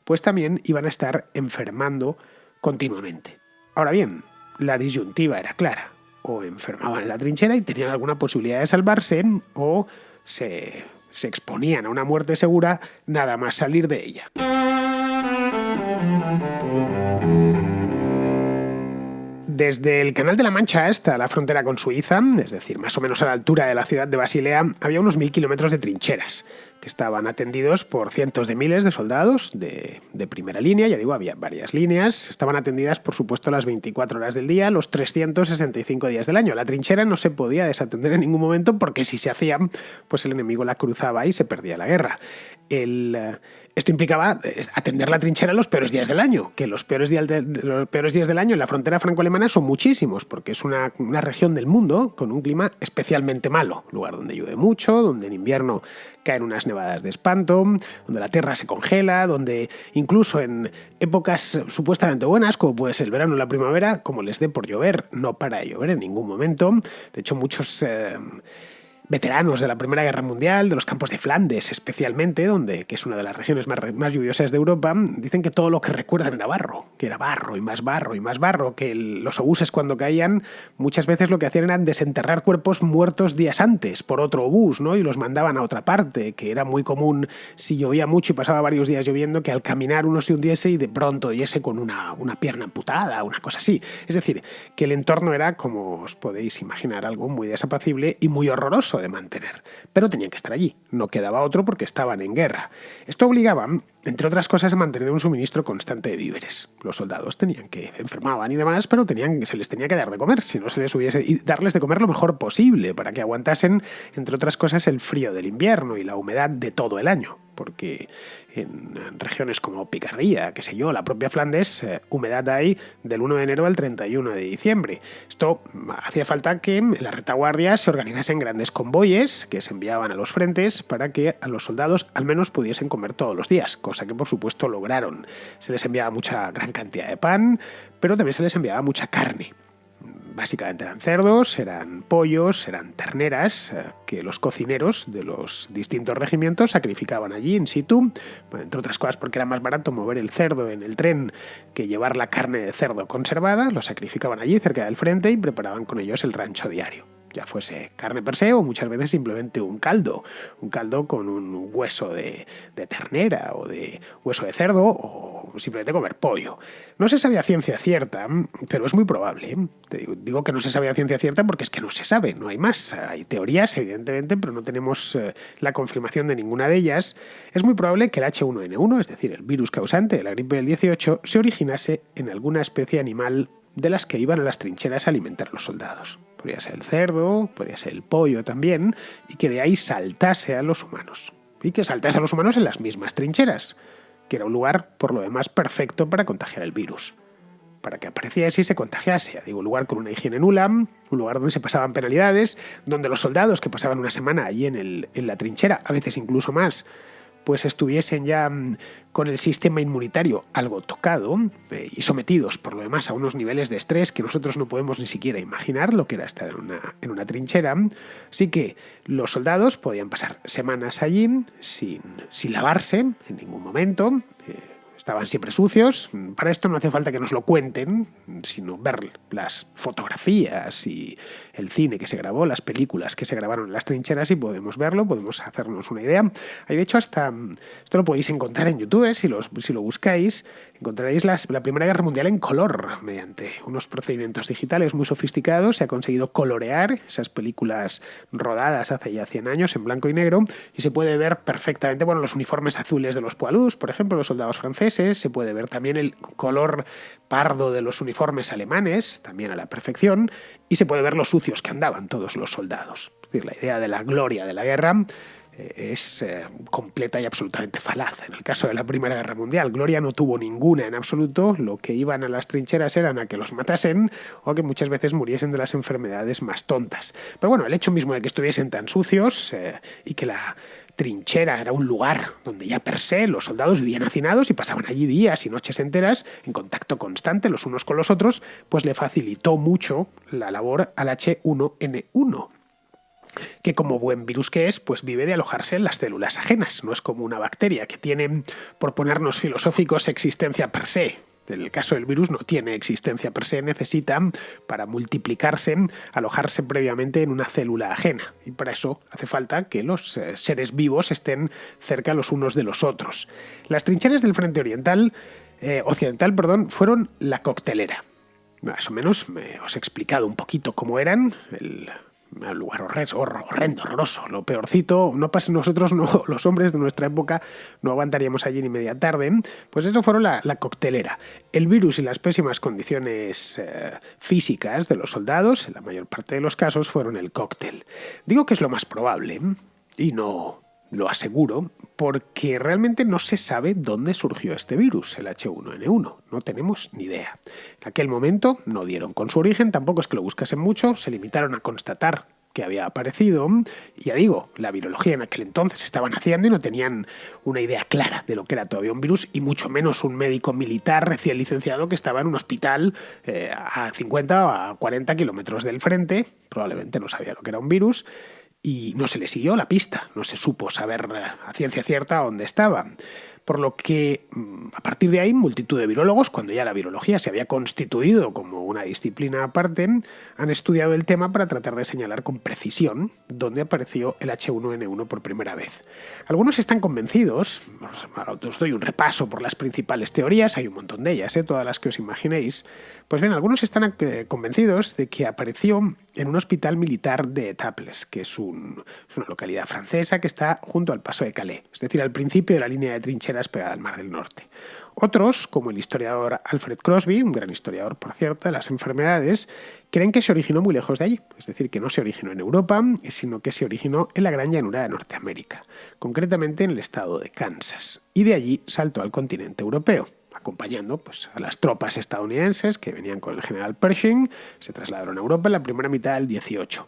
pues también iban a estar enfermando continuamente. Ahora bien, la disyuntiva era clara. O enfermaban en la trinchera y tenían alguna posibilidad de salvarse, o se exponían a una muerte segura nada más salir de ella. Desde el Canal de la Mancha hasta la frontera con Suiza, es decir, más o menos a la altura de la ciudad de Basilea, había unos 1000 kilómetros de trincheras, que estaban atendidos por cientos de miles de soldados de primera línea. Ya digo, había varias líneas, estaban atendidas por supuesto las 24 horas del día, los 365 días del año. La trinchera no se podía desatender en ningún momento porque si se hacía, pues el enemigo la cruzaba y se perdía la guerra. Esto implicaba atender la trinchera los peores días del año, que los peores días del año en la frontera franco-alemana son muchísimos, porque es una región del mundo con un clima especialmente malo, lugar donde llueve mucho, donde en invierno caen unas nevadas de espanto, donde la tierra se congela, donde incluso en épocas supuestamente buenas, como puede ser el verano o la primavera, como les dé por llover, no para de llover en ningún momento. De hecho, muchos veteranos de la Primera Guerra Mundial, de los campos de Flandes especialmente, que es una de las regiones más lluviosas de Europa, dicen que todo lo que recuerdan era barro, que era barro y más barro y más barro, que los obuses cuando caían muchas veces lo que hacían era desenterrar cuerpos muertos días antes por otro obús, ¿no? Y los mandaban a otra parte, que era muy común si llovía mucho y pasaba varios días lloviendo, que al caminar uno se hundiese y de pronto diese con una pierna amputada, una cosa así. Es decir, que el entorno era, como os podéis imaginar, algo muy desapacible y muy horroroso de mantener, pero tenían que estar allí, no quedaba otro porque estaban en guerra. Esto obligaba, entre otras cosas, a mantener un suministro constante de víveres. Los soldados enfermaban y demás, pero se les tenía que dar de comer, si no se les hubiese, y darles de comer lo mejor posible para que aguantasen, entre otras cosas, el frío del invierno y la humedad de todo el año, porque en regiones como Picardía, qué sé yo, la propia Flandes, humedad hay del 1 de enero al 31 de diciembre. Esto hacía falta que la retaguardia se organizase en grandes convoyes que se enviaban a los frentes para que a los soldados al menos pudiesen comer todos los días, cosa que por supuesto lograron. Se les enviaba gran cantidad de pan, pero también se les enviaba mucha carne. Básicamente eran cerdos, eran pollos, eran terneras que los cocineros de los distintos regimientos sacrificaban allí in situ, entre otras cosas porque era más barato mover el cerdo en el tren que llevar la carne de cerdo conservada. Lo sacrificaban allí cerca del frente y preparaban con ellos el rancho diario. Ya fuese carne per se o muchas veces simplemente un caldo con un hueso de ternera o de hueso de cerdo o simplemente comer pollo. No se sabía a ciencia cierta, pero es muy probable. Digo que no se sabe a ciencia cierta porque es que no se sabe, no hay más. Hay teorías, evidentemente, pero no tenemos la confirmación de ninguna de ellas. Es muy probable que el H1N1, es decir, el virus causante de la gripe del 18, se originase en alguna especie animal de las que iban a las trincheras a alimentar a los soldados. Podría ser el cerdo, podría ser el pollo también, y que de ahí saltase a los humanos. Y que saltase a los humanos en las mismas trincheras, que era un lugar, por lo demás, perfecto para contagiar el virus. Para que apareciese y se contagiase. Digo, un lugar con una higiene nula, un lugar donde se pasaban penalidades, donde los soldados que pasaban una semana allí en la trinchera, a veces incluso más, pues estuviesen ya con el sistema inmunitario algo tocado y sometidos por lo demás a unos niveles de estrés que nosotros no podemos ni siquiera imaginar lo que era estar en una trinchera. Así que los soldados podían pasar semanas allí sin lavarse en ningún momento. Estaban siempre sucios. Para esto no hace falta que nos lo cuenten, sino ver las fotografías y el cine que se grabó, las películas que se grabaron en las trincheras y podemos verlo, podemos hacernos una idea. Hay de hecho hasta, esto lo podéis encontrar en YouTube, si lo buscáis, encontraréis la Primera Guerra Mundial en color, mediante unos procedimientos digitales muy sofisticados. Se ha conseguido colorear esas películas rodadas hace ya 100 años en blanco y negro y se puede ver perfectamente, los uniformes azules de los poilus, por ejemplo, los soldados franceses. Se puede ver también el color pardo de los uniformes alemanes, también a la perfección, y se puede ver lo sucios que andaban todos los soldados. Es decir, la idea de la gloria de la guerra es completa y absolutamente falaz. En el caso de la Primera Guerra Mundial, gloria no tuvo ninguna en absoluto. Lo que iban a las trincheras eran a que los matasen o que muchas veces muriesen de las enfermedades más tontas. Pero el hecho mismo de que estuviesen tan sucios y que la trinchera era un lugar donde ya per se los soldados vivían hacinados y pasaban allí días y noches enteras en contacto constante los unos con los otros, pues le facilitó mucho la labor al H1N1, que como buen virus que es, pues vive de alojarse en las células ajenas. No es como una bacteria que tiene, por ponernos filosóficos, existencia per se. En el caso del virus no tiene existencia per se, necesita, para multiplicarse, alojarse previamente en una célula ajena. Y para eso hace falta que los seres vivos estén cerca los unos de los otros. Las trincheras del frente occidental, fueron la coctelera. Más o menos os he explicado un poquito cómo eran. Un lugar horrendo, horroroso, lo peorcito. Nosotros, los hombres de nuestra época, no aguantaríamos allí ni media tarde. Pues eso fueron la coctelera. El virus y las pésimas condiciones físicas de los soldados, en la mayor parte de los casos, fueron el cóctel. Digo que es lo más probable, y no lo aseguro, porque realmente no se sabe dónde surgió este virus, el H1N1. No tenemos ni idea. En aquel momento no dieron con su origen, tampoco es que lo buscasen mucho, se limitaron a constatar que había aparecido. Y ya digo, la virología en aquel entonces estaba naciendo y no tenían una idea clara de lo que era todavía un virus, y mucho menos un médico militar recién licenciado que estaba en un hospital a 50 o a 40 kilómetros del frente. Probablemente no sabía lo que era un virus. Y no se le siguió la pista, no se supo saber a ciencia cierta dónde estaba. Por lo que, a partir de ahí, multitud de virólogos, cuando ya la virología se había constituido como una disciplina aparte, han estudiado el tema para tratar de señalar con precisión dónde apareció el H1N1 por primera vez. Algunos están convencidos, os doy un repaso por las principales teorías, hay un montón de ellas, todas las que os imaginéis. Pues bien, algunos están convencidos de que apareció en un hospital militar de Étaples, que es una localidad francesa que está junto al paso de Calais, es decir, al principio de la línea de trincheras pegada al Mar del Norte. Otros, como el historiador Alfred Crosby, un gran historiador, por cierto, de las enfermedades, creen que se originó muy lejos de allí, es decir, que no se originó en Europa, sino que se originó en la gran llanura de Norteamérica, concretamente en el estado de Kansas, y de allí saltó al continente europeo, acompañando a las tropas estadounidenses que venían con el general Pershing. Se trasladaron a Europa en la primera mitad del 18.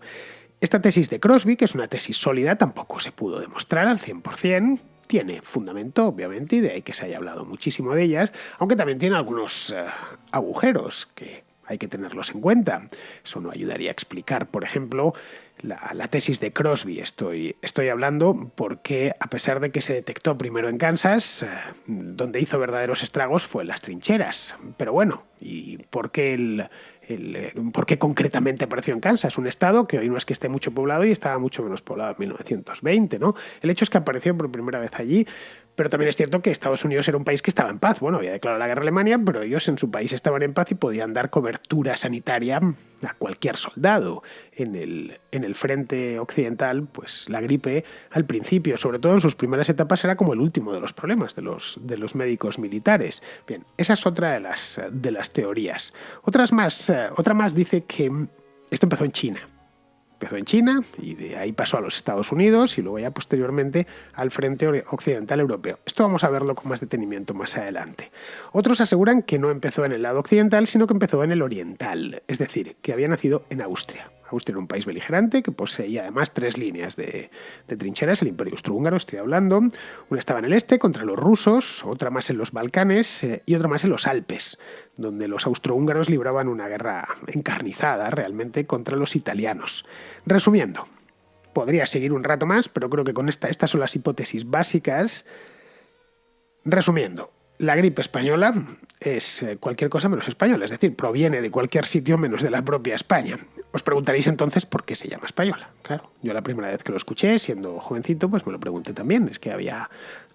Esta tesis de Crosby, que es una tesis sólida, tampoco se pudo demostrar al 100%, tiene fundamento, obviamente, y de ahí que se haya hablado muchísimo de ellas, aunque también tiene algunos agujeros que hay que tenerlos en cuenta. Eso no ayudaría a explicar, por ejemplo, la tesis de Crosby. Estoy hablando porque, a pesar de que se detectó primero en Kansas, donde hizo verdaderos estragos fue en las trincheras. Pero bueno, ¿y por qué ¿por qué concretamente apareció en Kansas? Un estado que hoy no es que esté mucho poblado y estaba mucho menos poblado en 1920, ¿no? El hecho es que apareció por primera vez allí, pero también es cierto que Estados Unidos era un país que estaba en paz. Bueno, había declarado la guerra a Alemania, pero ellos en su país estaban en paz y podían dar cobertura sanitaria a cualquier soldado. En el frente occidental, pues la gripe al principio, sobre todo en sus primeras etapas, era como el último de los problemas de los médicos militares. Bien, esa es otra de las teorías. Otra más dice que esto empezó en China. Empezó en China y de ahí pasó a los Estados Unidos y luego ya posteriormente al frente occidental europeo. Esto vamos a verlo con más detenimiento más adelante. Otros aseguran que no empezó en el lado occidental, sino que empezó en el oriental, es decir, que había nacido en Austria. Austria era un país beligerante que poseía además 3 líneas de trincheras, el Imperio Austrohúngaro, estoy hablando. Una estaba en el este contra los rusos, otra más en los Balcanes y otra más en los Alpes, donde los austrohúngaros libraban una guerra encarnizada realmente contra los italianos. Resumiendo, podría seguir un rato más, pero creo que con estas son las hipótesis básicas. Resumiendo, la gripe española es cualquier cosa menos española, es decir, proviene de cualquier sitio menos de la propia España. Os preguntaréis entonces por qué se llama española. Claro, yo la primera vez que lo escuché, siendo jovencito, pues me lo pregunté también. Es que había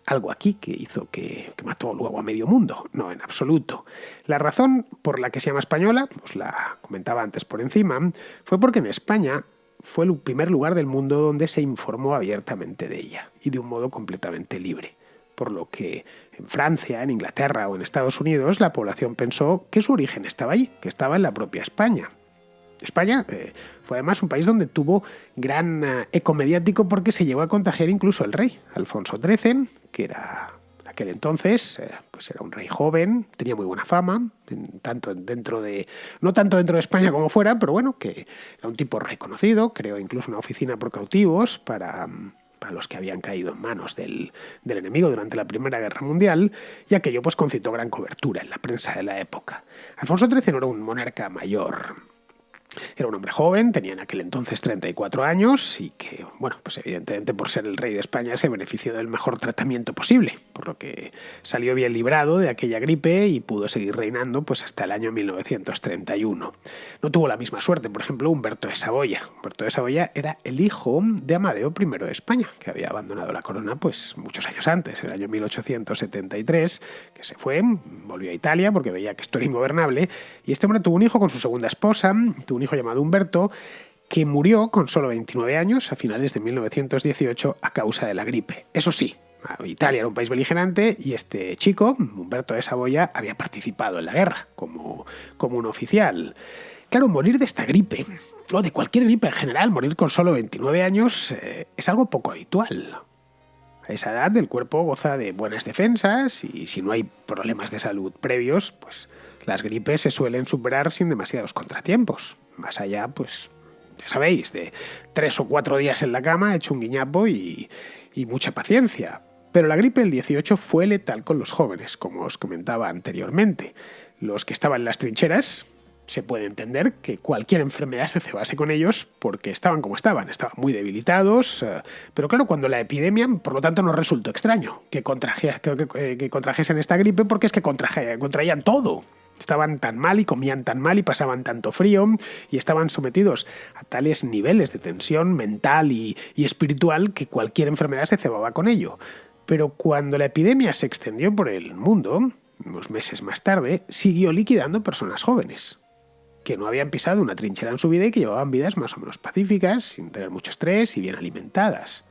algo aquí que hizo que mató luego a medio mundo. No, en absoluto. La razón por la que se llama española, os la comentaba antes por encima, fue porque en España fue el primer lugar del mundo donde se informó abiertamente de ella y de un modo completamente libre. Por lo que en Francia, en Inglaterra o en Estados Unidos la población pensó que su origen estaba allí, que estaba en la propia España. España fue además un país donde tuvo gran eco mediático porque se llegó a contagiar incluso el rey, Alfonso XIII, que era en aquel entonces pues era un rey joven, tenía muy buena fama, no tanto dentro de España como fuera, pero bueno, que era un tipo reconocido, creó incluso una oficina por cautivos para los que habían caído en manos del enemigo durante la Primera Guerra Mundial, y aquello pues concitó gran cobertura en la prensa de la época. Alfonso XIII no era un monarca mayor. Era un hombre joven, tenía en aquel entonces 34 años y que, bueno, pues evidentemente por ser el rey de España se benefició del mejor tratamiento posible, por lo que salió bien librado de aquella gripe y pudo seguir reinando pues hasta el año 1931. No tuvo la misma suerte, por ejemplo, Humberto de Saboya. Humberto de Saboya era el hijo de Amadeo I de España, que había abandonado la corona pues muchos años antes, en el año 1873, que se fue, volvió a Italia porque veía que esto era ingobernable, y este hombre tuvo un hijo con su segunda esposa, tuvo un hijo llamado Humberto, que murió con solo 29 años a finales de 1918 a causa de la gripe. Eso sí, Italia era un país beligerante y este chico, Humberto de Saboya, había participado en la guerra como un oficial. Claro, morir de esta gripe, o de cualquier gripe en general, morir con solo 29 años es algo poco habitual. A esa edad el cuerpo goza de buenas defensas y si no hay problemas de salud previos, pues las gripes se suelen superar sin demasiados contratiempos. Más allá, pues, ya sabéis, de 3 o 4 días en la cama, hecho un guiñapo y mucha paciencia. Pero la gripe del 18 fue letal con los jóvenes, como os comentaba anteriormente. Los que estaban en las trincheras, se puede entender que cualquier enfermedad se cebase con ellos porque estaban como estaban muy debilitados, pero claro, cuando la epidemia, por lo tanto, nos resultó extraño que contrajesen esta gripe porque es que contraían todo. Estaban tan mal y comían tan mal y pasaban tanto frío y estaban sometidos a tales niveles de tensión mental y espiritual que cualquier enfermedad se cebaba con ello. Pero cuando la epidemia se extendió por el mundo, unos meses más tarde, siguió liquidando personas jóvenes que no habían pisado una trinchera en su vida y que llevaban vidas más o menos pacíficas, sin tener mucho estrés y bien alimentadas.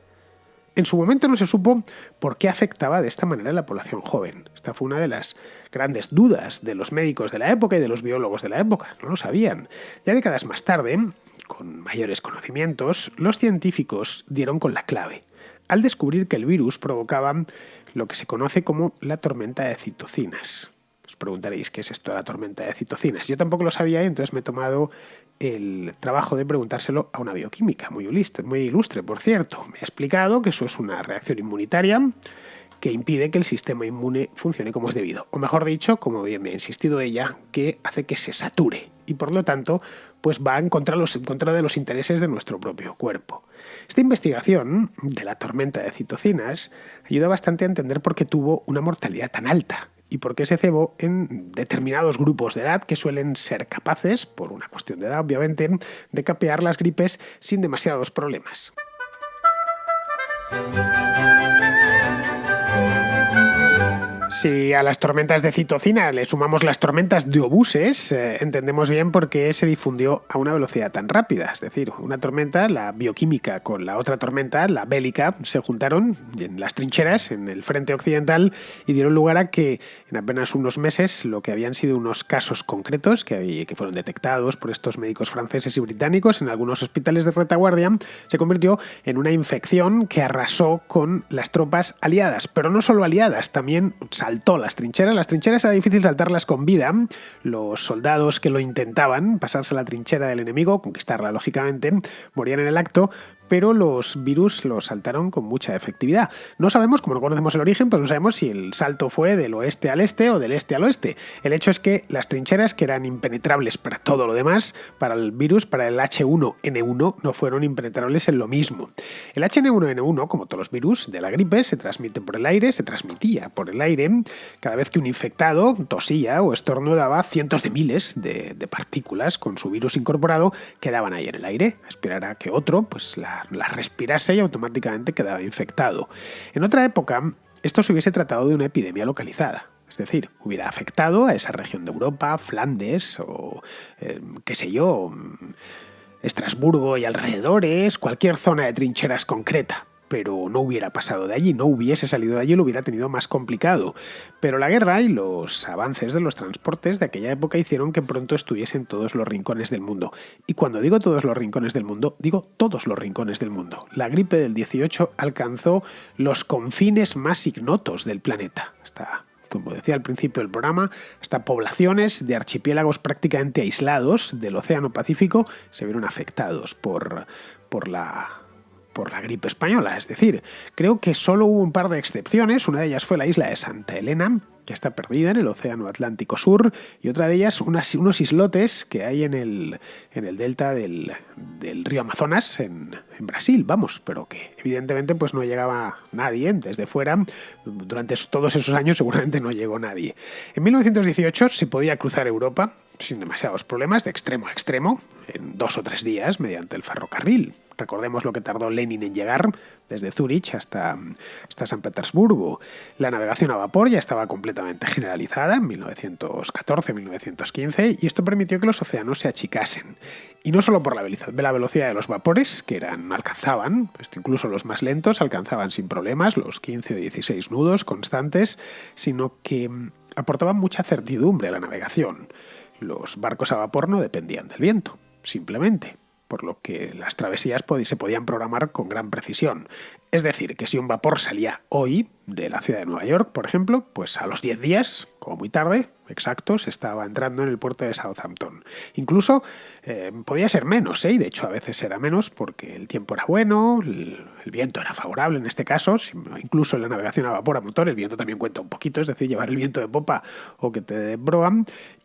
En su momento no se supo por qué afectaba de esta manera a la población joven. Esta fue una de las grandes dudas de los médicos de la época y de los biólogos de la época. No lo sabían. Ya décadas más tarde, con mayores conocimientos, los científicos dieron con la clave, al descubrir que el virus provocaba lo que se conoce como la tormenta de citocinas. Os preguntaréis qué es esto de la tormenta de citocinas. Yo tampoco lo sabía y entonces me he tomado el trabajo de preguntárselo a una bioquímica muy ilustre, por cierto. Me ha explicado que eso es una reacción inmunitaria que impide que el sistema inmune funcione como es debido. O mejor dicho, como bien me ha insistido ella, que hace que se sature y por lo tanto pues va en contra de los intereses de nuestro propio cuerpo. Esta investigación de la tormenta de citocinas ayuda bastante a entender por qué tuvo una mortalidad tan alta y por qué se cebó en determinados grupos de edad que suelen ser capaces, por una cuestión de edad obviamente, de capear las gripes sin demasiados problemas. Si a las tormentas de citocina le sumamos las tormentas de obuses, entendemos bien por qué se difundió a una velocidad tan rápida. Es decir, una tormenta, la bioquímica, con la otra tormenta, la bélica, se juntaron en las trincheras, en el frente occidental, y dieron lugar a que en apenas unos meses lo que habían sido unos casos concretos que fueron detectados por estos médicos franceses y británicos en algunos hospitales de retaguardia, se convirtió en una infección que arrasó con las tropas aliadas, pero no solo aliadas, también saltó las trincheras. Las trincheras era difícil saltarlas con vida. Los soldados que lo intentaban, pasarse a la trinchera del enemigo, conquistarla lógicamente, morían en el acto, pero los virus los saltaron con mucha efectividad. No sabemos, como no conocemos el origen, pues no sabemos si el salto fue del oeste al este o del este al oeste. El hecho es que las trincheras, que eran impenetrables para todo lo demás, para el virus, para el H1N1, no fueron impenetrables en lo mismo. El H1N1, como todos los virus de la gripe, se transmite por el aire, se transmitía por el aire. Cada vez que un infectado tosía o estornudaba, cientos de miles de partículas con su virus incorporado quedaban ahí en el aire, a esperar a que otro pues la respirase y automáticamente quedaba infectado. En otra época, esto se hubiese tratado de una epidemia localizada. Es decir, hubiera afectado a esa región de Europa, Flandes o, qué sé yo, Estrasburgo y alrededores, cualquier zona de trincheras concreta. Pero no hubiera pasado de allí, no hubiese salido de allí, lo hubiera tenido más complicado. Pero la guerra y los avances de los transportes de aquella época hicieron que pronto estuviese en todos los rincones del mundo. Y cuando digo todos los rincones del mundo, digo todos los rincones del mundo. La gripe del 18 alcanzó los confines más ignotos del planeta. Hasta, como decía al principio del programa, hasta poblaciones de archipiélagos prácticamente aislados del Océano Pacífico se vieron afectados por la gripe española. Es decir, creo que solo hubo un par de excepciones. Una de ellas fue la isla de Santa Elena, que está perdida en el Océano Atlántico Sur, y otra de ellas unos islotes que hay en el delta del río Amazonas, en Brasil, pero que evidentemente pues no llegaba nadie desde fuera. Durante todos esos años seguramente no llegó nadie. En 1918 se podía cruzar Europa sin demasiados problemas, de extremo a extremo, en 2 o 3 días, mediante el ferrocarril. Recordemos lo que tardó Lenin en llegar desde Zúrich hasta San Petersburgo. La navegación a vapor ya estaba completamente generalizada en 1914-1915 y esto permitió que los océanos se achicasen. Y no solo por la velocidad de los vapores, que alcanzaban, incluso los más lentos alcanzaban sin problemas los 15 o 16 nudos constantes, sino que aportaban mucha certidumbre a la navegación. Los barcos a vapor no dependían del viento, simplemente, por lo que las travesías se podían programar con gran precisión. Es decir, que si un vapor salía hoy de la ciudad de Nueva York, por ejemplo, pues a los 10 días, como muy tarde, exactos, estaba entrando en el puerto de Southampton. Incluso podía ser menos, y de hecho a veces era menos porque el tiempo era bueno, el viento era favorable en este caso, incluso en la navegación a vapor a motor el viento también cuenta un poquito, es decir, llevar el viento de popa o que te dé proa,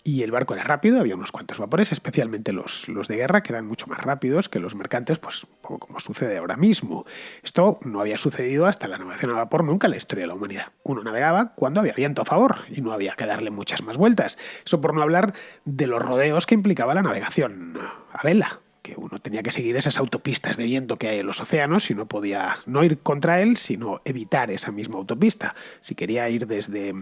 y el barco era rápido, había unos cuantos vapores, especialmente los de guerra, que eran mucho más rápidos que los mercantes, pues poco como sucede ahora mismo. Esto no había sucedido hasta la navegación a vapor nunca en la historia de la humanidad. Uno navegaba cuando había viento a favor y no había que darle muchas más vueltas. Eso por no hablar de los rodeos que implicaba la navegación a vela, que uno tenía que seguir esas autopistas de viento que hay en los océanos y no podía no ir contra él, sino evitar esa misma autopista. Si quería ir desde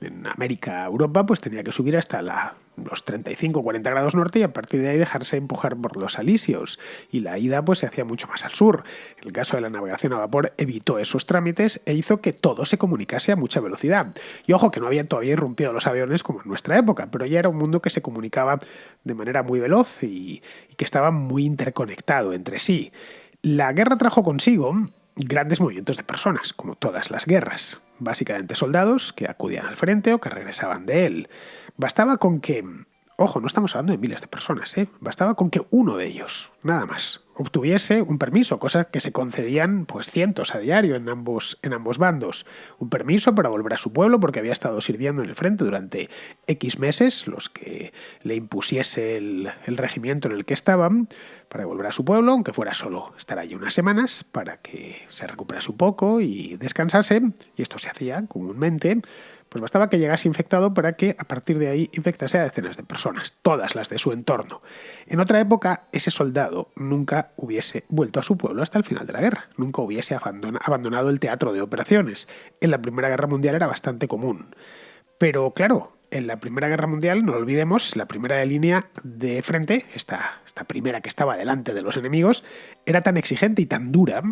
en América a Europa, pues tenía que subir hasta los 35 o 40 grados norte y a partir de ahí dejarse empujar por los alisios. Y la ida pues se hacía mucho más al sur. En el caso de la navegación a vapor evitó esos trámites e hizo que todo se comunicase a mucha velocidad. Y ojo que no habían todavía irrumpido los aviones como en nuestra época, pero ya era un mundo que se comunicaba de manera muy veloz y que estaba muy interconectado entre sí. La guerra trajo consigo grandes movimientos de personas, como todas las guerras. Básicamente soldados que acudían al frente o que regresaban de él. Bastaba con que, ojo, no estamos hablando de miles de personas, bastaba con que uno de ellos, nada más, obtuviese un permiso, cosa que se concedían pues cientos a diario en ambos bandos. Un permiso para volver a su pueblo porque había estado sirviendo en el frente durante X meses, los que le impusiese el regimiento en el que estaban, para volver a su pueblo, aunque fuera solo estar allí unas semanas, para que se recuperase un poco y descansase, y esto se hacía comúnmente. Pues bastaba que llegase infectado para que a partir de ahí infectase a decenas de personas, todas las de su entorno. En otra época, ese soldado nunca hubiese vuelto a su pueblo hasta el final de la guerra, nunca hubiese abandonado el teatro de operaciones. En la Primera Guerra Mundial era bastante común. Pero claro, en la Primera Guerra Mundial, no lo olvidemos, la primera de línea de frente, esta primera que estaba delante de los enemigos, era tan exigente y tan dura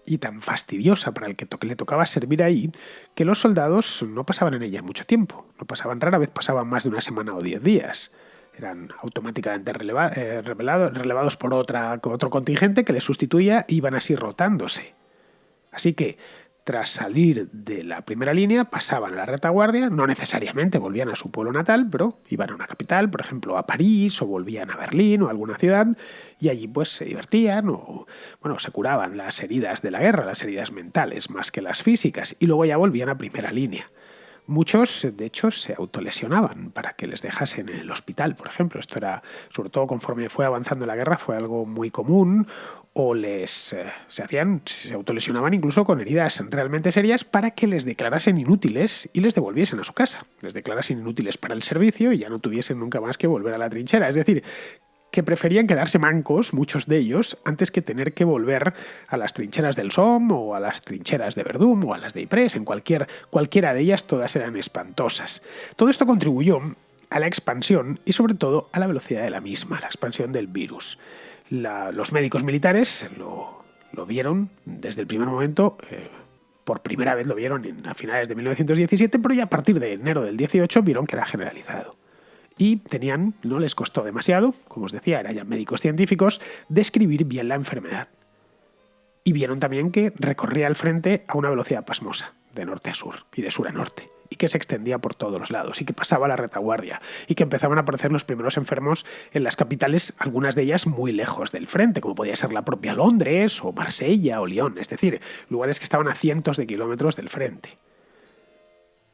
y tan fastidiosa para el que le tocaba servir ahí, que los soldados no pasaban en ella mucho tiempo. No pasaban, rara vez pasaban más de una semana o 10 días. Eran automáticamente relevados por otro contingente que les sustituía y iban así rotándose. Así que, Tras salir de la primera línea, pasaban a la retaguardia, no necesariamente volvían a su pueblo natal, pero iban a una capital, por ejemplo a París, o volvían a Berlín o a alguna ciudad, y allí pues se divertían o se curaban las heridas de la guerra, las heridas mentales más que las físicas, y luego ya volvían a primera línea. Muchos, de hecho, se autolesionaban para que les dejasen en el hospital, por ejemplo. Esto era, sobre todo conforme fue avanzando la guerra, fue algo muy común. O se autolesionaban incluso con heridas realmente serias para que les declarasen inútiles y les devolviesen a su casa. Les declarasen inútiles para el servicio y ya no tuviesen nunca más que volver a la trinchera. Es decir, que preferían quedarse mancos, muchos de ellos, antes que tener que volver a las trincheras del Somme o a las trincheras de Verdún o a las de Ypres. En cualquiera de ellas todas eran espantosas. Todo esto contribuyó a la expansión y sobre todo a la velocidad de la misma, la expansión del virus. Los médicos militares lo vieron desde el primer momento. Por primera vez lo vieron a finales de 1917, pero ya a partir de enero del 18 vieron que era generalizado. Y no les costó demasiado, como os decía, eran ya médicos científicos, describir bien la enfermedad. Y vieron también que recorría el frente a una velocidad pasmosa, de norte a sur y de sur a norte, y que se extendía por todos los lados, y que pasaba a la retaguardia, y que empezaban a aparecer los primeros enfermos en las capitales, algunas de ellas muy lejos del frente, como podía ser la propia Londres, o Marsella, o Lyon, es decir, lugares que estaban a cientos de kilómetros del frente.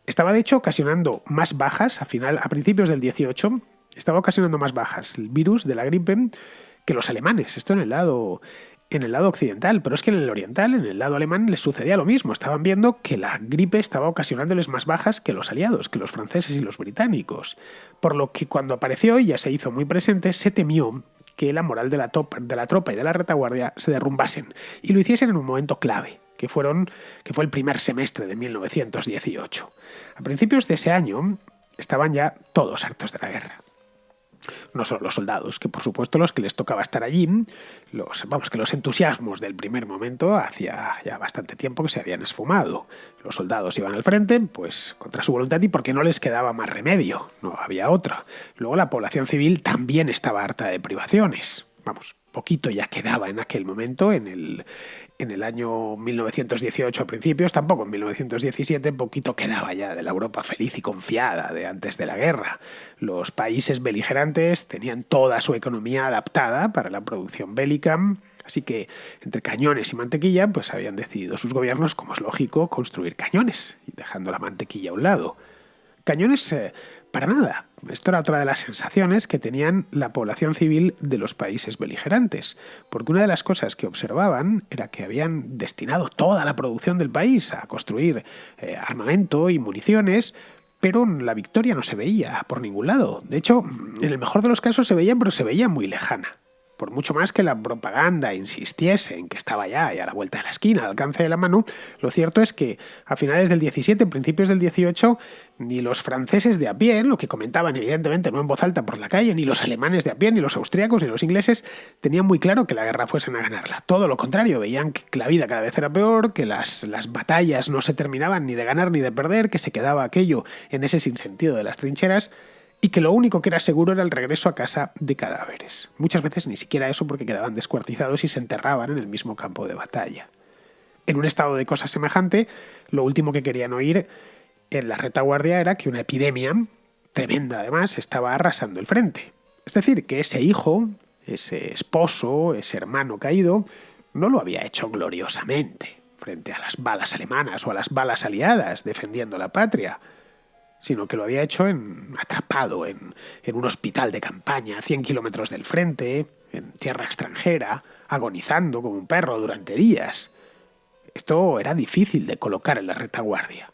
Estaba de hecho ocasionando más bajas, a principios del 18, estaba ocasionando más bajas el virus de la gripe que los alemanes. Esto en el lado occidental, pero es que en el oriental, en el lado alemán, les sucedía lo mismo. Estaban viendo que la gripe estaba ocasionándoles más bajas que los aliados, que los franceses y los británicos. Por lo que cuando apareció y ya se hizo muy presente, se temió que la moral de la tropa y de la retaguardia se derrumbasen y lo hiciesen en un momento clave, que fue el primer semestre de 1918. A principios de ese año estaban ya todos hartos de la guerra. No solo los soldados, que por supuesto los que les tocaba estar allí, que los entusiasmos del primer momento hacía ya bastante tiempo que se habían esfumado. Los soldados iban al frente, pues contra su voluntad y porque no les quedaba más remedio, no había otra. Luego la población civil también estaba harta de privaciones. Poquito ya quedaba en aquel momento, en el año 1918 a principios, tampoco en 1917, poquito quedaba ya de la Europa feliz y confiada de antes de la guerra. Los países beligerantes tenían toda su economía adaptada para la producción bélica, así que entre cañones y mantequilla pues habían decidido sus gobiernos, como es lógico, construir cañones, y dejando la mantequilla a un lado. Cañones para nada. Esto era otra de las sensaciones que tenían la población civil de los países beligerantes, porque una de las cosas que observaban era que habían destinado toda la producción del país a construir armamento y municiones, pero la victoria no se veía por ningún lado. De hecho, en el mejor de los casos se veía, pero se veía muy lejana. Por mucho más que la propaganda insistiese en que estaba ya a la vuelta de la esquina, al alcance de la mano, lo cierto es que a finales del 17, principios del 18, ni los franceses de a pie, lo que comentaban evidentemente no en voz alta por la calle, ni los alemanes de a pie, ni los austríacos, ni los ingleses, tenían muy claro que la guerra fuesen a ganarla. Todo lo contrario, veían que la vida cada vez era peor, que las batallas no se terminaban ni de ganar ni de perder, que se quedaba aquello en ese sinsentido de las trincheras, y que lo único que era seguro era el regreso a casa de cadáveres. Muchas veces ni siquiera eso, porque quedaban descuartizados y se enterraban en el mismo campo de batalla. En un estado de cosas semejante, lo último que querían oír en la retaguardia era que una epidemia, tremenda además, estaba arrasando el frente. Es decir, que ese hijo, ese esposo, ese hermano caído, no lo había hecho gloriosamente frente a las balas alemanas o a las balas aliadas defendiendo la patria, sino que lo había hecho atrapado en un hospital de campaña a 100 kilómetros del frente, en tierra extranjera, agonizando como un perro durante días. Esto era difícil de colocar en la retaguardia.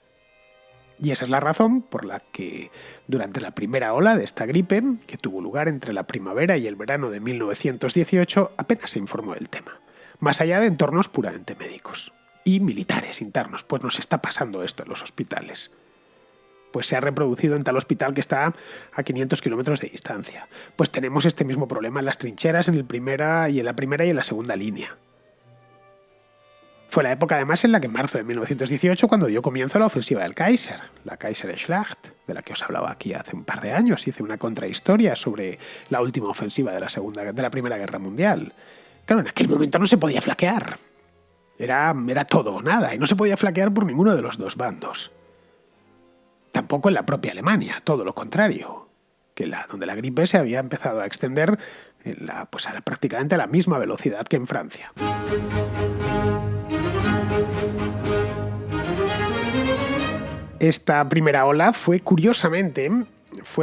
Y esa es la razón por la que durante la primera ola de esta gripe, que tuvo lugar entre la primavera y el verano de 1918, apenas se informó del tema, más allá de entornos puramente médicos y militares internos, pues nos está pasando esto en los hospitales. Pues se ha reproducido en tal hospital que está a 500 kilómetros de distancia. Pues tenemos este mismo problema en las trincheras en la primera y en la segunda línea. Fue la época además en la que en marzo de 1918 cuando dio comienzo la ofensiva del Kaiser, la Kaiserschlacht, de la que os hablaba aquí hace un par de años. Hice una contrahistoria sobre la última ofensiva de la Primera Guerra Mundial. Claro, en aquel momento no se podía flaquear. Era todo o nada y no se podía flaquear por ninguno de los dos bandos. Tampoco en la propia Alemania, todo lo contrario, donde la gripe se había empezado a extender prácticamente a la misma velocidad que en Francia. Esta primera ola fue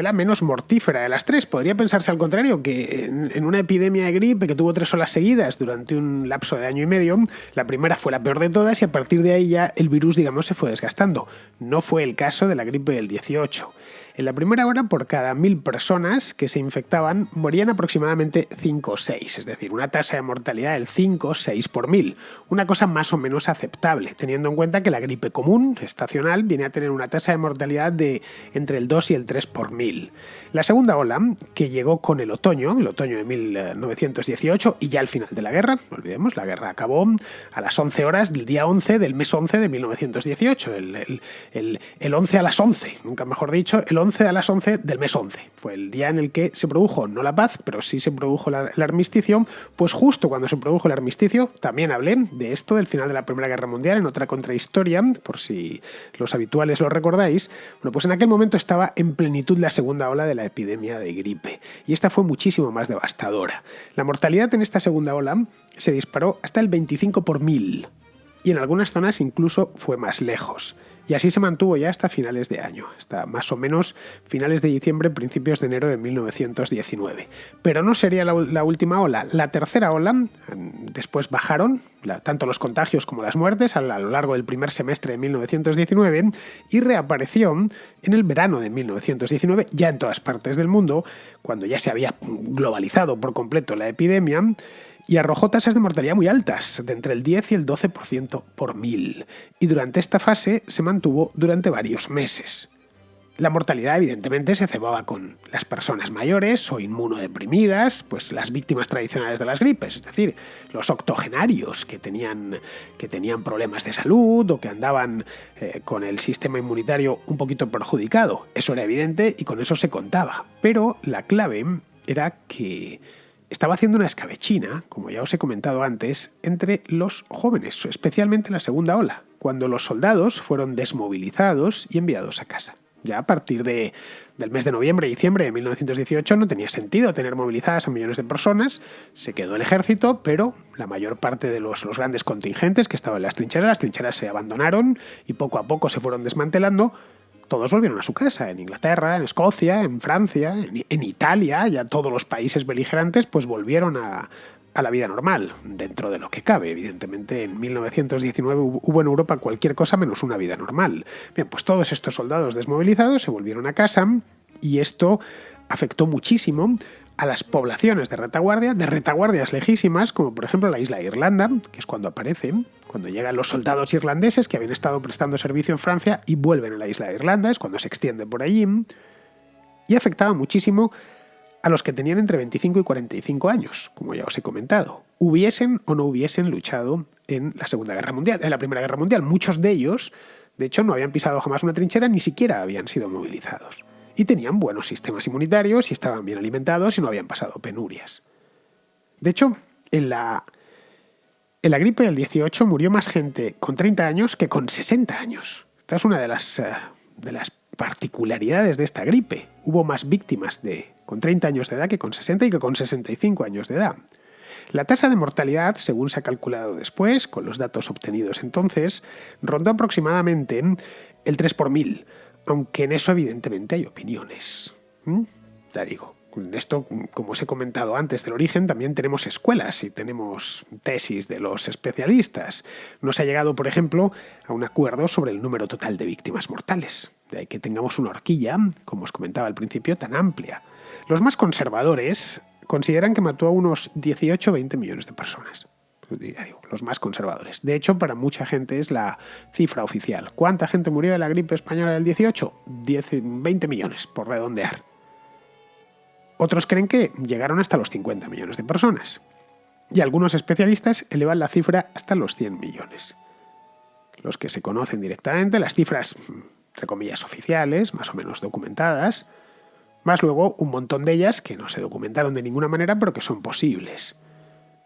la menos mortífera de las tres. Podría pensarse al contrario, que en una epidemia de gripe que tuvo 3 olas seguidas durante un lapso de año y medio, la primera fue la peor de todas y a partir de ahí ya el virus, se fue desgastando. No fue el caso de la gripe del 18. En la primera hora, por cada 1.000 personas que se infectaban, morían aproximadamente 5 o 6, es decir, una tasa de mortalidad del 5 o 6 por 1.000. Una cosa más o menos aceptable, teniendo en cuenta que la gripe común, estacional, viene a tener una tasa de mortalidad de entre el 2 y el 3 por 1.000. La segunda ola, que llegó con el otoño de 1918 y ya al final de la guerra, no olvidemos, la guerra acabó a las 11 horas del día 11 del mes 11 de 1918, el 11 a las 11, nunca mejor dicho, el 11 a las 11 del mes 11. Fue el día en el que se produjo, no la paz, pero sí se produjo el armisticio. Pues justo cuando se produjo el armisticio, también hablé de esto, del final de la Primera Guerra Mundial, en otra contrahistoria, por si los habituales lo recordáis. Bueno, pues en aquel momento estaba en plenitud la segunda ola de la epidemia de gripe, y esta fue muchísimo más devastadora. La mortalidad en esta segunda ola se disparó hasta el 25 por 1.000, y en algunas zonas incluso fue más lejos. Y así se mantuvo ya hasta finales de año, hasta más o menos finales de diciembre, principios de enero de 1919. Pero no sería la última ola. La tercera ola, después bajaron tanto los contagios como las muertes a lo largo del primer semestre de 1919 y reapareció en el verano de 1919, ya en todas partes del mundo, cuando ya se había globalizado por completo la epidemia, y arrojó tasas de mortalidad muy altas, de entre el 10 y el 12% por 1.000. Y durante esta fase se mantuvo durante varios meses. La mortalidad, evidentemente, se cebaba con las personas mayores o inmunodeprimidas, pues las víctimas tradicionales de las gripes, es decir, los octogenarios que tenían problemas de salud o que andaban con el sistema inmunitario un poquito perjudicado. Eso era evidente y con eso se contaba. Pero la clave era que estaba haciendo una escabechina, como ya os he comentado antes, entre los jóvenes, especialmente en la segunda ola, cuando los soldados fueron desmovilizados y enviados a casa. Ya a partir del mes de noviembre y diciembre de 1918 no tenía sentido tener movilizadas a millones de personas, se quedó el ejército, pero la mayor parte de los grandes contingentes que estaban en las trincheras se abandonaron y poco a poco se fueron desmantelando. Todos volvieron a su casa, en Inglaterra, en Escocia, en Francia, en Italia, ya todos los países beligerantes pues volvieron a la vida normal, dentro de lo que cabe. Evidentemente, en 1919 hubo en Europa cualquier cosa menos una vida normal. Bien, pues todos estos soldados desmovilizados se volvieron a casa y esto afectó muchísimo a las poblaciones de retaguardias lejísimas, como por ejemplo la isla de Irlanda, que es cuando llegan los soldados irlandeses que habían estado prestando servicio en Francia y vuelven a la isla de Irlanda, es cuando se extiende por allí, y afectaba muchísimo a los que tenían entre 25 y 45 años, como ya os he comentado, hubiesen o no hubiesen luchado en la Primera Guerra Mundial. Muchos de ellos, de hecho, no habían pisado jamás una trinchera, ni siquiera habían sido movilizados. Y tenían buenos sistemas inmunitarios y estaban bien alimentados y no habían pasado penurias. De hecho, en la gripe del 18 murió más gente con 30 años que con 60 años. Esta es una de las particularidades de esta gripe. Hubo más víctimas con 30 años de edad que con 60 y que con 65 años de edad. La tasa de mortalidad, según se ha calculado después, con los datos obtenidos entonces, rondó aproximadamente el 3 por 1.000, aunque en eso evidentemente hay opiniones. Ya digo, en esto, como os he comentado antes del origen, también tenemos escuelas y tenemos tesis de los especialistas. No se ha llegado, por ejemplo, a un acuerdo sobre el número total de víctimas mortales. De ahí que tengamos una horquilla, como os comentaba al principio, tan amplia. Los más conservadores consideran que mató a unos 18 o 20 millones de personas. Ya digo, los más conservadores. De hecho, para mucha gente es la cifra oficial. ¿Cuánta gente murió de la gripe española del 18? 20 millones, por redondear. Otros creen que llegaron hasta los 50 millones de personas. Y algunos especialistas elevan la cifra hasta los 100 millones. Los que se conocen directamente, las cifras, entre comillas, oficiales, más o menos documentadas, más luego un montón de ellas que no se documentaron de ninguna manera, pero que son posibles.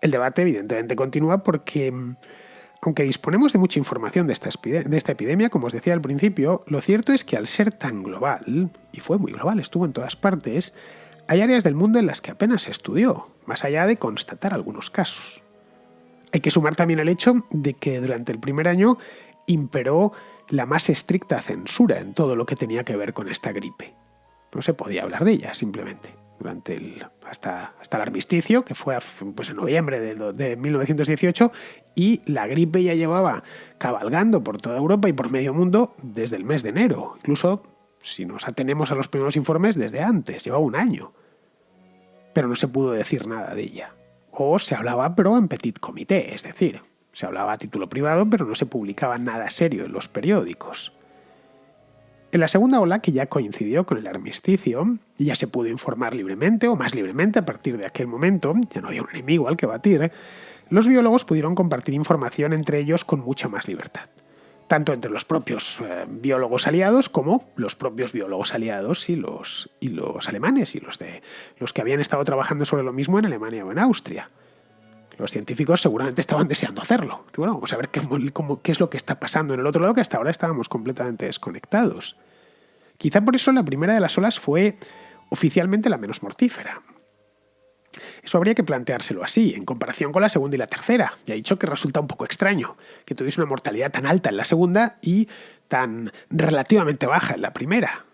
El debate, evidentemente, continúa porque Aunque disponemos de mucha información de esta epidemia, como os decía al principio, lo cierto es que al ser tan global, y fue muy global, estuvo en todas partes, hay áreas del mundo en las que apenas se estudió, más allá de constatar algunos casos. Hay que sumar también el hecho de que durante el primer año imperó la más estricta censura en todo lo que tenía que ver con esta gripe. No se podía hablar de ella, simplemente. Hasta el armisticio, que fue en noviembre de 1918, y la gripe ya llevaba cabalgando por toda Europa y por medio mundo desde el mes de enero. Incluso, si nos atenemos a los primeros informes, desde antes, llevaba un año. Pero no se pudo decir nada de ella. O se hablaba, pero en petit comité, es decir, se hablaba a título privado, pero no se publicaba nada serio en los periódicos. En la segunda ola, que ya coincidió con el armisticio, y ya se pudo informar libremente, o más libremente a partir de aquel momento, ya no había un enemigo al que batir, los biólogos pudieron compartir información entre ellos con mucha más libertad. Tanto entre los propios biólogos aliados como los propios biólogos aliados y los alemanes y los que habían estado trabajando sobre lo mismo en Alemania o en Austria. Los científicos seguramente estaban deseando hacerlo. Bueno, vamos a ver qué es lo que está pasando en el otro lado, que hasta ahora estábamos completamente desconectados. Quizá por eso la primera de las olas fue oficialmente la menos mortífera. Eso habría que planteárselo así, en comparación con la segunda y la tercera. Ya he dicho que resulta un poco extraño que tuviese una mortalidad tan alta en la segunda y tan relativamente baja en la primera.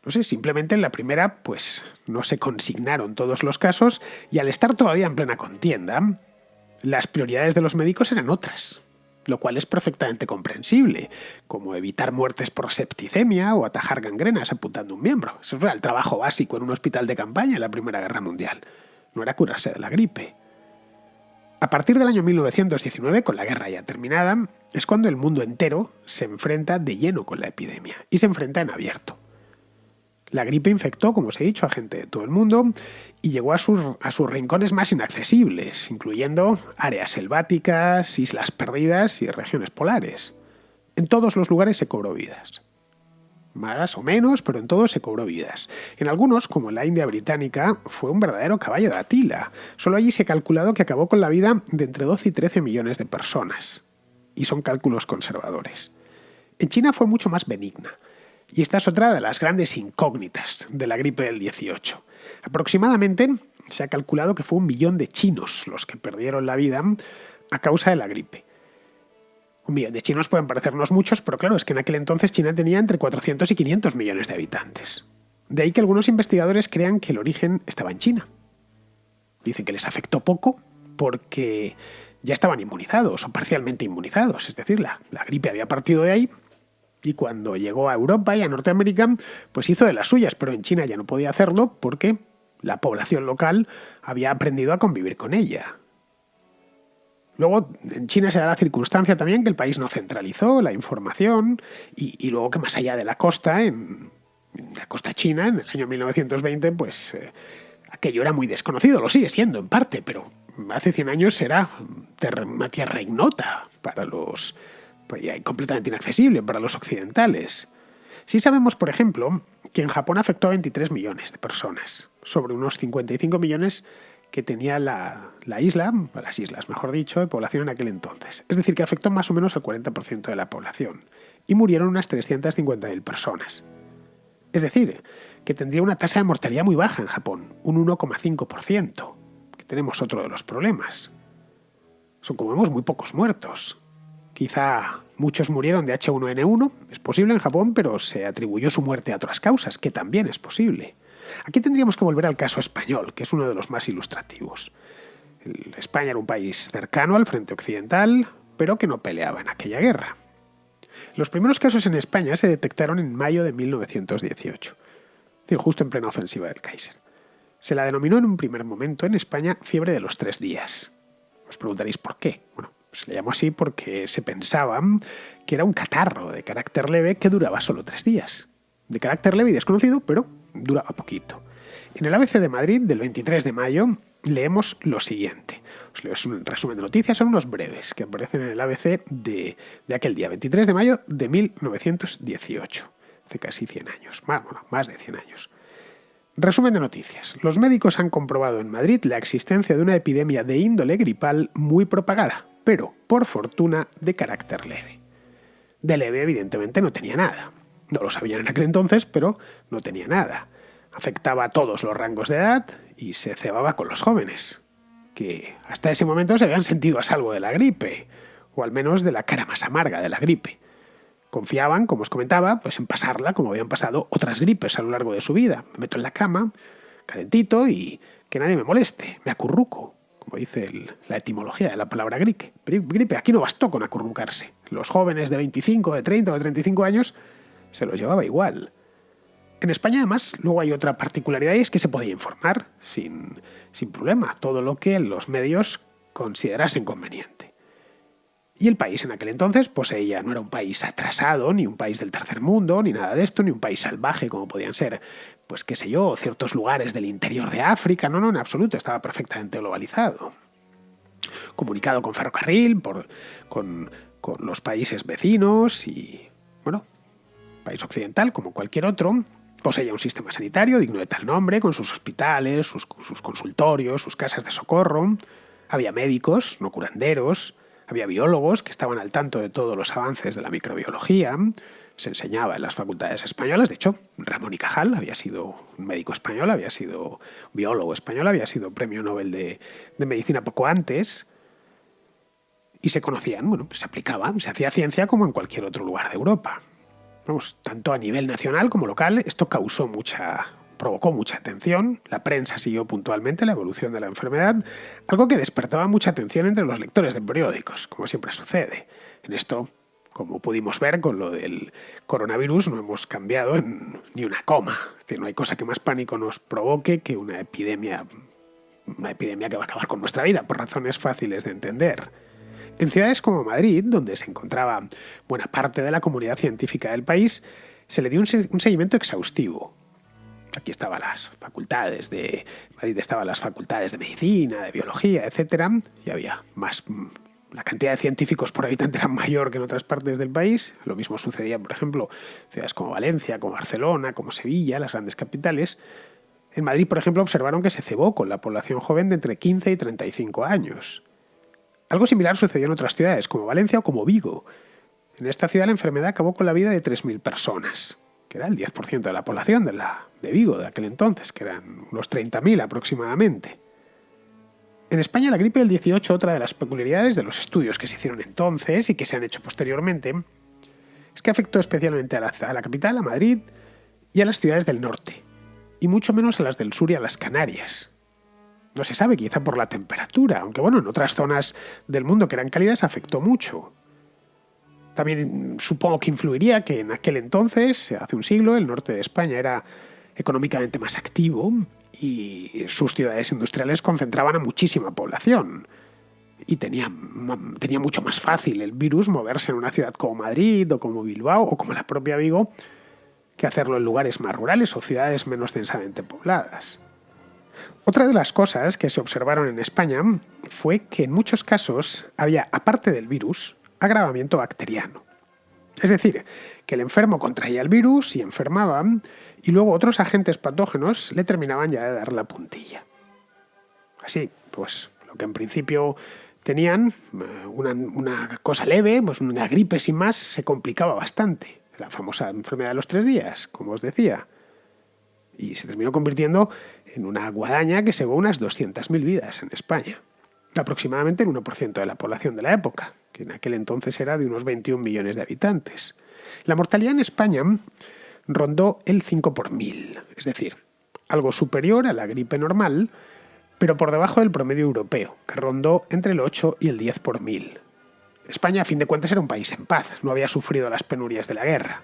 No sé, simplemente en la primera pues no se consignaron todos los casos y al estar todavía en plena contienda, las prioridades de los médicos eran otras, lo cual es perfectamente comprensible, como evitar muertes por septicemia o atajar gangrenas apuntando un miembro. Eso era el trabajo básico en un hospital de campaña en la Primera Guerra Mundial. No era curarse de la gripe. A partir del año 1919, con la guerra ya terminada, es cuando el mundo entero se enfrenta de lleno con la epidemia y se enfrenta en abierto. La gripe infectó, como os he dicho, a gente de todo el mundo y llegó a sus rincones más inaccesibles, incluyendo áreas selváticas, islas perdidas y regiones polares. En todos los lugares se cobró vidas. Más o menos, pero en todos se cobró vidas. En algunos, como en la India británica, fue un verdadero caballo de Atila. Solo allí se ha calculado que acabó con la vida de entre 12 y 13 millones de personas. Y son cálculos conservadores. En China fue mucho más benigna. Y esta es otra de las grandes incógnitas de la gripe del 18. Aproximadamente se ha calculado que fue 1 millón de chinos los que perdieron la vida a causa de la gripe. 1 millón de chinos pueden parecernos muchos, pero claro, es que en aquel entonces China tenía entre 400 y 500 millones de habitantes. De ahí que algunos investigadores crean que el origen estaba en China. Dicen que les afectó poco porque ya estaban inmunizados o parcialmente inmunizados, es decir, la gripe había partido de ahí. Y cuando llegó a Europa y a Norteamérica, pues hizo de las suyas, pero en China ya no podía hacerlo porque la población local había aprendido a convivir con ella. Luego, en China se da la circunstancia también que el país no centralizó la información y luego que más allá de la costa, en la costa china, en el año 1920, pues aquello era muy desconocido, lo sigue siendo en parte, pero hace 100 años era una tierra ignota para los... completamente inaccesible para los occidentales. Sí sabemos, por ejemplo, que en Japón afectó a 23 millones de personas, sobre unos 55 millones que tenía las islas, mejor dicho, de población en aquel entonces. Es decir, que afectó más o menos al 40% de la población y murieron unas 350.000 personas. Es decir, que tendría una tasa de mortalidad muy baja en Japón, un 1,5%, que tenemos otro de los problemas. Son, como vemos, muy pocos muertos. Quizá muchos murieron de H1N1, es posible en Japón, pero se atribuyó su muerte a otras causas, que también es posible. Aquí tendríamos que volver al caso español, que es uno de los más ilustrativos. España era un país cercano al frente occidental, pero que no peleaba en aquella guerra. Los primeros casos en España se detectaron en mayo de 1918, es decir, justo en plena ofensiva del Kaiser. Se la denominó en un primer momento en España fiebre de los 3 días. Os preguntaréis por qué. Bueno, se le llamó así porque se pensaba que era un catarro de carácter leve que duraba solo 3 días. De carácter leve y desconocido, pero duraba poquito. En el ABC de Madrid, del 23 de mayo, leemos lo siguiente. Os leo un resumen de noticias, son unos breves que aparecen en el ABC de aquel día, 23 de mayo de 1918. Hace casi 100 años, más de 100 años. Resumen de noticias. Los médicos han comprobado en Madrid la existencia de una epidemia de índole gripal muy propagada, pero, por fortuna, de carácter leve. De leve, evidentemente, no tenía nada. No lo sabían en aquel entonces, pero no tenía nada. Afectaba a todos los rangos de edad y se cebaba con los jóvenes, que hasta ese momento se habían sentido a salvo de la gripe, o al menos de la cara más amarga de la gripe. Confiaban, como os comentaba, pues en pasarla como habían pasado otras gripes a lo largo de su vida. Me meto en la cama, calentito, y que nadie me moleste, me acurruco, como dice la etimología de la palabra gripe. Aquí no bastó con acurrucarse. Los jóvenes de 25, de 30 o de 35 años se los llevaba igual. En España, además, luego hay otra particularidad y es que se podía informar sin problema, todo lo que los medios considerasen conveniente. Y el país en aquel entonces poseía, no era un país atrasado, ni un país del tercer mundo, ni nada de esto, ni un país salvaje como podían ser, pues qué sé yo, ciertos lugares del interior de África. No, en absoluto, estaba perfectamente globalizado. Comunicado con ferrocarril, con los países vecinos y, bueno, país occidental como cualquier otro. Poseía un sistema sanitario digno de tal nombre, con sus hospitales, sus consultorios, sus casas de socorro. Había médicos, no curanderos. Había biólogos que estaban al tanto de todos los avances de la microbiología. Se enseñaba en las facultades españolas. De hecho, Ramón y Cajal había sido un médico español, había sido biólogo español, había sido premio Nobel de Medicina poco antes. Y se conocían, bueno, pues se aplicaban, se hacía ciencia como en cualquier otro lugar de Europa. Vamos, tanto a nivel nacional como local, esto provocó mucha atención. La prensa siguió puntualmente la evolución de la enfermedad, algo que despertaba mucha atención entre los lectores de periódicos, como siempre sucede. En esto, como pudimos ver con lo del coronavirus, no hemos cambiado ni una coma. Es decir, no hay cosa que más pánico nos provoque que una epidemia que va a acabar con nuestra vida, por razones fáciles de entender. En ciudades como Madrid, donde se encontraba buena parte de la comunidad científica del país, se le dio un seguimiento exhaustivo. Aquí estaban las facultades de Madrid, estaban las facultades de medicina, de biología, etc. Y había más. La cantidad de científicos por habitante era mayor que en otras partes del país. Lo mismo sucedía, por ejemplo, en ciudades como Valencia, como Barcelona, como Sevilla, las grandes capitales. En Madrid, por ejemplo, observaron que se cebó con la población joven de entre 15 y 35 años. Algo similar sucedió en otras ciudades, como Valencia o como Vigo. En esta ciudad la enfermedad acabó con la vida de 3.000 personas, que era el 10% de la población de Vigo de aquel entonces, que eran unos 30.000 aproximadamente. En España la gripe del 18, otra de las peculiaridades de los estudios que se hicieron entonces y que se han hecho posteriormente, es que afectó especialmente a la capital, a Madrid, y a las ciudades del norte, y mucho menos a las del sur y a las Canarias. No se sabe, quizá por la temperatura, aunque bueno, en otras zonas del mundo que eran cálidas afectó mucho. También supongo que influiría que en aquel entonces, hace un siglo, el norte de España era económicamente más activo y sus ciudades industriales concentraban a muchísima población. Y tenía mucho más fácil el virus moverse en una ciudad como Madrid o como Bilbao o como la propia Vigo que hacerlo en lugares más rurales o ciudades menos densamente pobladas. Otra de las cosas que se observaron en España fue que en muchos casos había, aparte del virus, agravamiento bacteriano. Es decir, que el enfermo contraía el virus y enfermaba, y luego otros agentes patógenos le terminaban ya de dar la puntilla. Así, pues lo que en principio tenían una cosa leve, pues una gripe sin más, se complicaba bastante. La famosa enfermedad de los 3 días, como os decía. Y se terminó convirtiendo en una guadaña que se llevó unas 200.000 vidas en España. Aproximadamente el 1% de la población de la época, que en aquel entonces era de unos 21 millones de habitantes. La mortalidad en España rondó el 5 por 1000, es decir, algo superior a la gripe normal, pero por debajo del promedio europeo, que rondó entre el 8 y el 10 por 1000. España, a fin de cuentas, era un país en paz, no había sufrido las penurias de la guerra,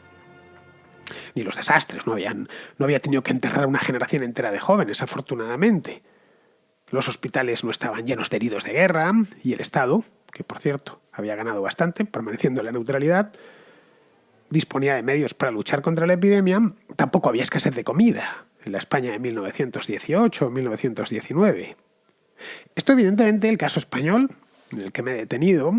ni los desastres, no había tenido que enterrar una generación entera de jóvenes, afortunadamente. Los hospitales no estaban llenos de heridos de guerra y el Estado, que por cierto había ganado bastante, permaneciendo en la neutralidad, disponía de medios para luchar contra la epidemia. Tampoco había escasez de comida en la España de 1918 o 1919. Esto, evidentemente, el caso español, en el que me he detenido,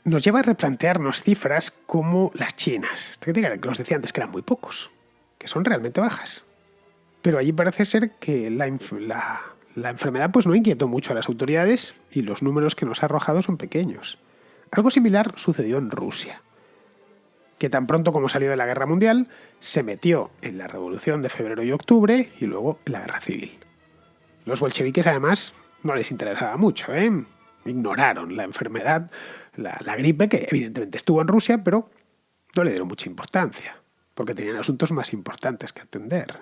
nos lleva a replantearnos cifras como las chinas, que os decía antes que eran muy pocos, que son realmente bajas. Pero allí parece ser que la La enfermedad pues no inquietó mucho a las autoridades y los números que nos ha arrojado son pequeños. Algo similar sucedió en Rusia, que tan pronto como salió de la Guerra Mundial, se metió en la Revolución de febrero y octubre y luego en la Guerra Civil. Los bolcheviques además no les interesaba mucho, ignoraron la enfermedad, la gripe, que evidentemente estuvo en Rusia, pero no le dieron mucha importancia, porque tenían asuntos más importantes que atender.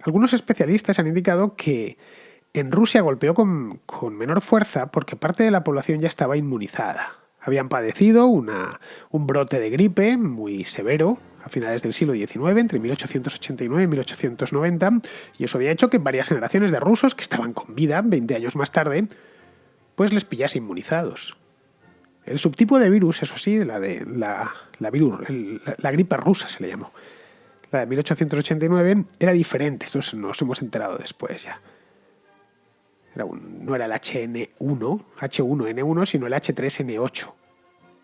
Algunos especialistas han indicado que en Rusia golpeó con menor fuerza porque parte de la población ya estaba inmunizada. Habían padecido un brote de gripe muy severo a finales del siglo XIX, entre 1889 y 1890, y eso había hecho que varias generaciones de rusos que estaban con vida 20 años más tarde, pues les pillase inmunizados. El subtipo de virus, eso sí, la gripe rusa se le llamó, la de 1889, era diferente. Esto nos hemos enterado después ya. No era el H1N1, sino el H3N8.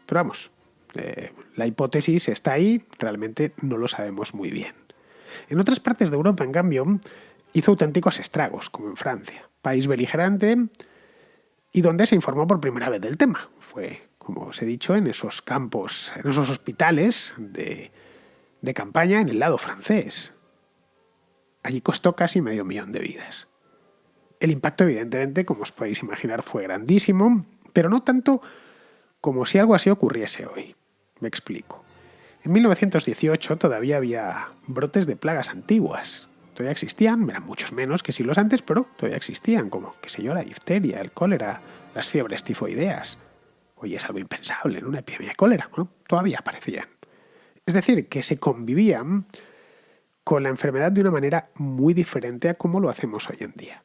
Pero vamos, la hipótesis está ahí, realmente no lo sabemos muy bien. En otras partes de Europa, en cambio, hizo auténticos estragos, como en Francia, país beligerante y donde se informó por primera vez del tema. Fue, como os he dicho, en esos campos, en esos hospitales de campaña en el lado francés. Allí costó casi 500.000 de vidas. El impacto, evidentemente, como os podéis imaginar, fue grandísimo, pero no tanto como si algo así ocurriese hoy. Me explico. En 1918 todavía había brotes de plagas antiguas. Todavía existían, eran muchos menos que siglos antes, pero todavía existían, como, qué sé yo, la difteria, el cólera, las fiebres tifoideas. Hoy es algo impensable, ¿no? Una epidemia de cólera. Bueno, todavía aparecían. Es decir, que se convivían con la enfermedad de una manera muy diferente a como lo hacemos hoy en día.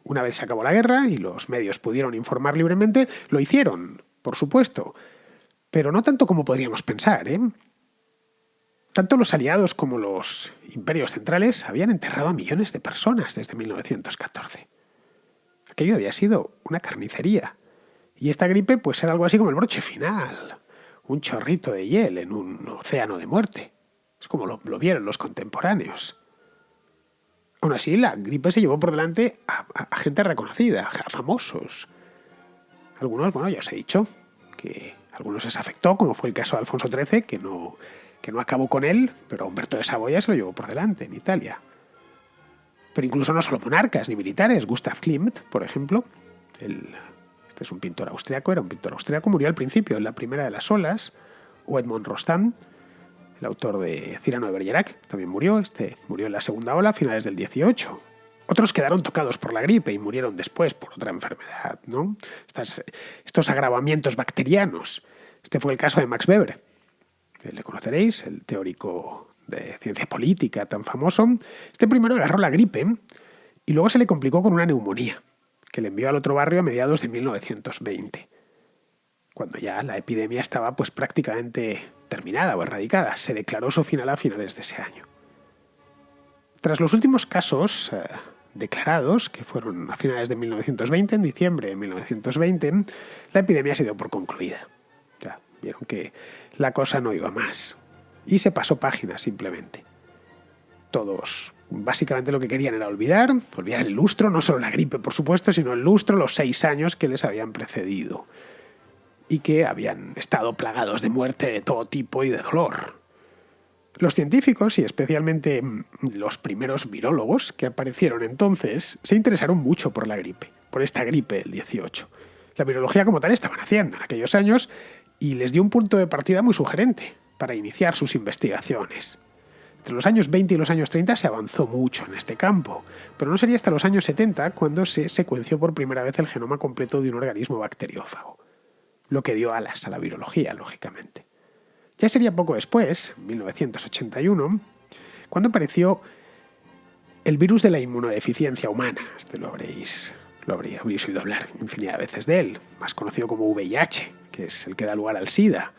Una vez se acabó la guerra y los medios pudieron informar libremente, lo hicieron, por supuesto, pero no tanto como podríamos pensar, Tanto los aliados como los imperios centrales habían enterrado a millones de personas desde 1914. Aquello había sido una carnicería. Y esta gripe pues era algo así como el broche final, un chorrito de hiel en un océano de muerte. Es como lo vieron los contemporáneos. Aún así, la gripe se llevó por delante a gente reconocida, a famosos. Algunos, bueno, ya os he dicho, que a algunos les afectó, como fue el caso de Alfonso XIII, que no acabó con él, pero Humberto de Saboya se lo llevó por delante en Italia. Pero incluso no solo monarcas ni militares. Gustav Klimt, por ejemplo, este es un pintor austriaco, murió al principio, en la primera de las olas, o Edmond Rostand, el autor de Cyrano de Bergerac, también murió en la segunda ola a finales del 18. Otros quedaron tocados por la gripe y murieron después por otra enfermedad, ¿no? Estos agravamientos bacterianos. Este fue el caso de Max Weber. Le conoceréis, el teórico de ciencia política tan famoso. Este primero agarró la gripe y luego se le complicó con una neumonía, que le envió al otro barrio a mediados de 1920. Cuando ya la epidemia estaba pues prácticamente terminada o erradicada. Se declaró su final a finales de ese año. Tras los últimos casos declarados, que fueron a finales de 1920, en diciembre de 1920, la epidemia se dio por concluida. Ya vieron que la cosa no iba más. Y se pasó página simplemente. Todos básicamente lo que querían era olvidar el lustro, no solo la gripe por supuesto, sino el lustro, los 6 años que les habían precedido y que habían estado plagados de muerte de todo tipo y de dolor. Los científicos, y especialmente los primeros virólogos que aparecieron entonces, se interesaron mucho por la gripe, por esta gripe del 18. La virología como tal estaba naciendo en aquellos años y les dio un punto de partida muy sugerente para iniciar sus investigaciones. Entre los años 20 y los años 30 se avanzó mucho en este campo, pero no sería hasta los años 70 cuando se secuenció por primera vez el genoma completo de un organismo bacteriófago, lo que dio alas a la virología, lógicamente. Ya sería poco después, en 1981, cuando apareció el virus de la inmunodeficiencia humana. Lo habréis oído hablar infinidad de veces de él, más conocido como VIH, que es el que da lugar al SIDA,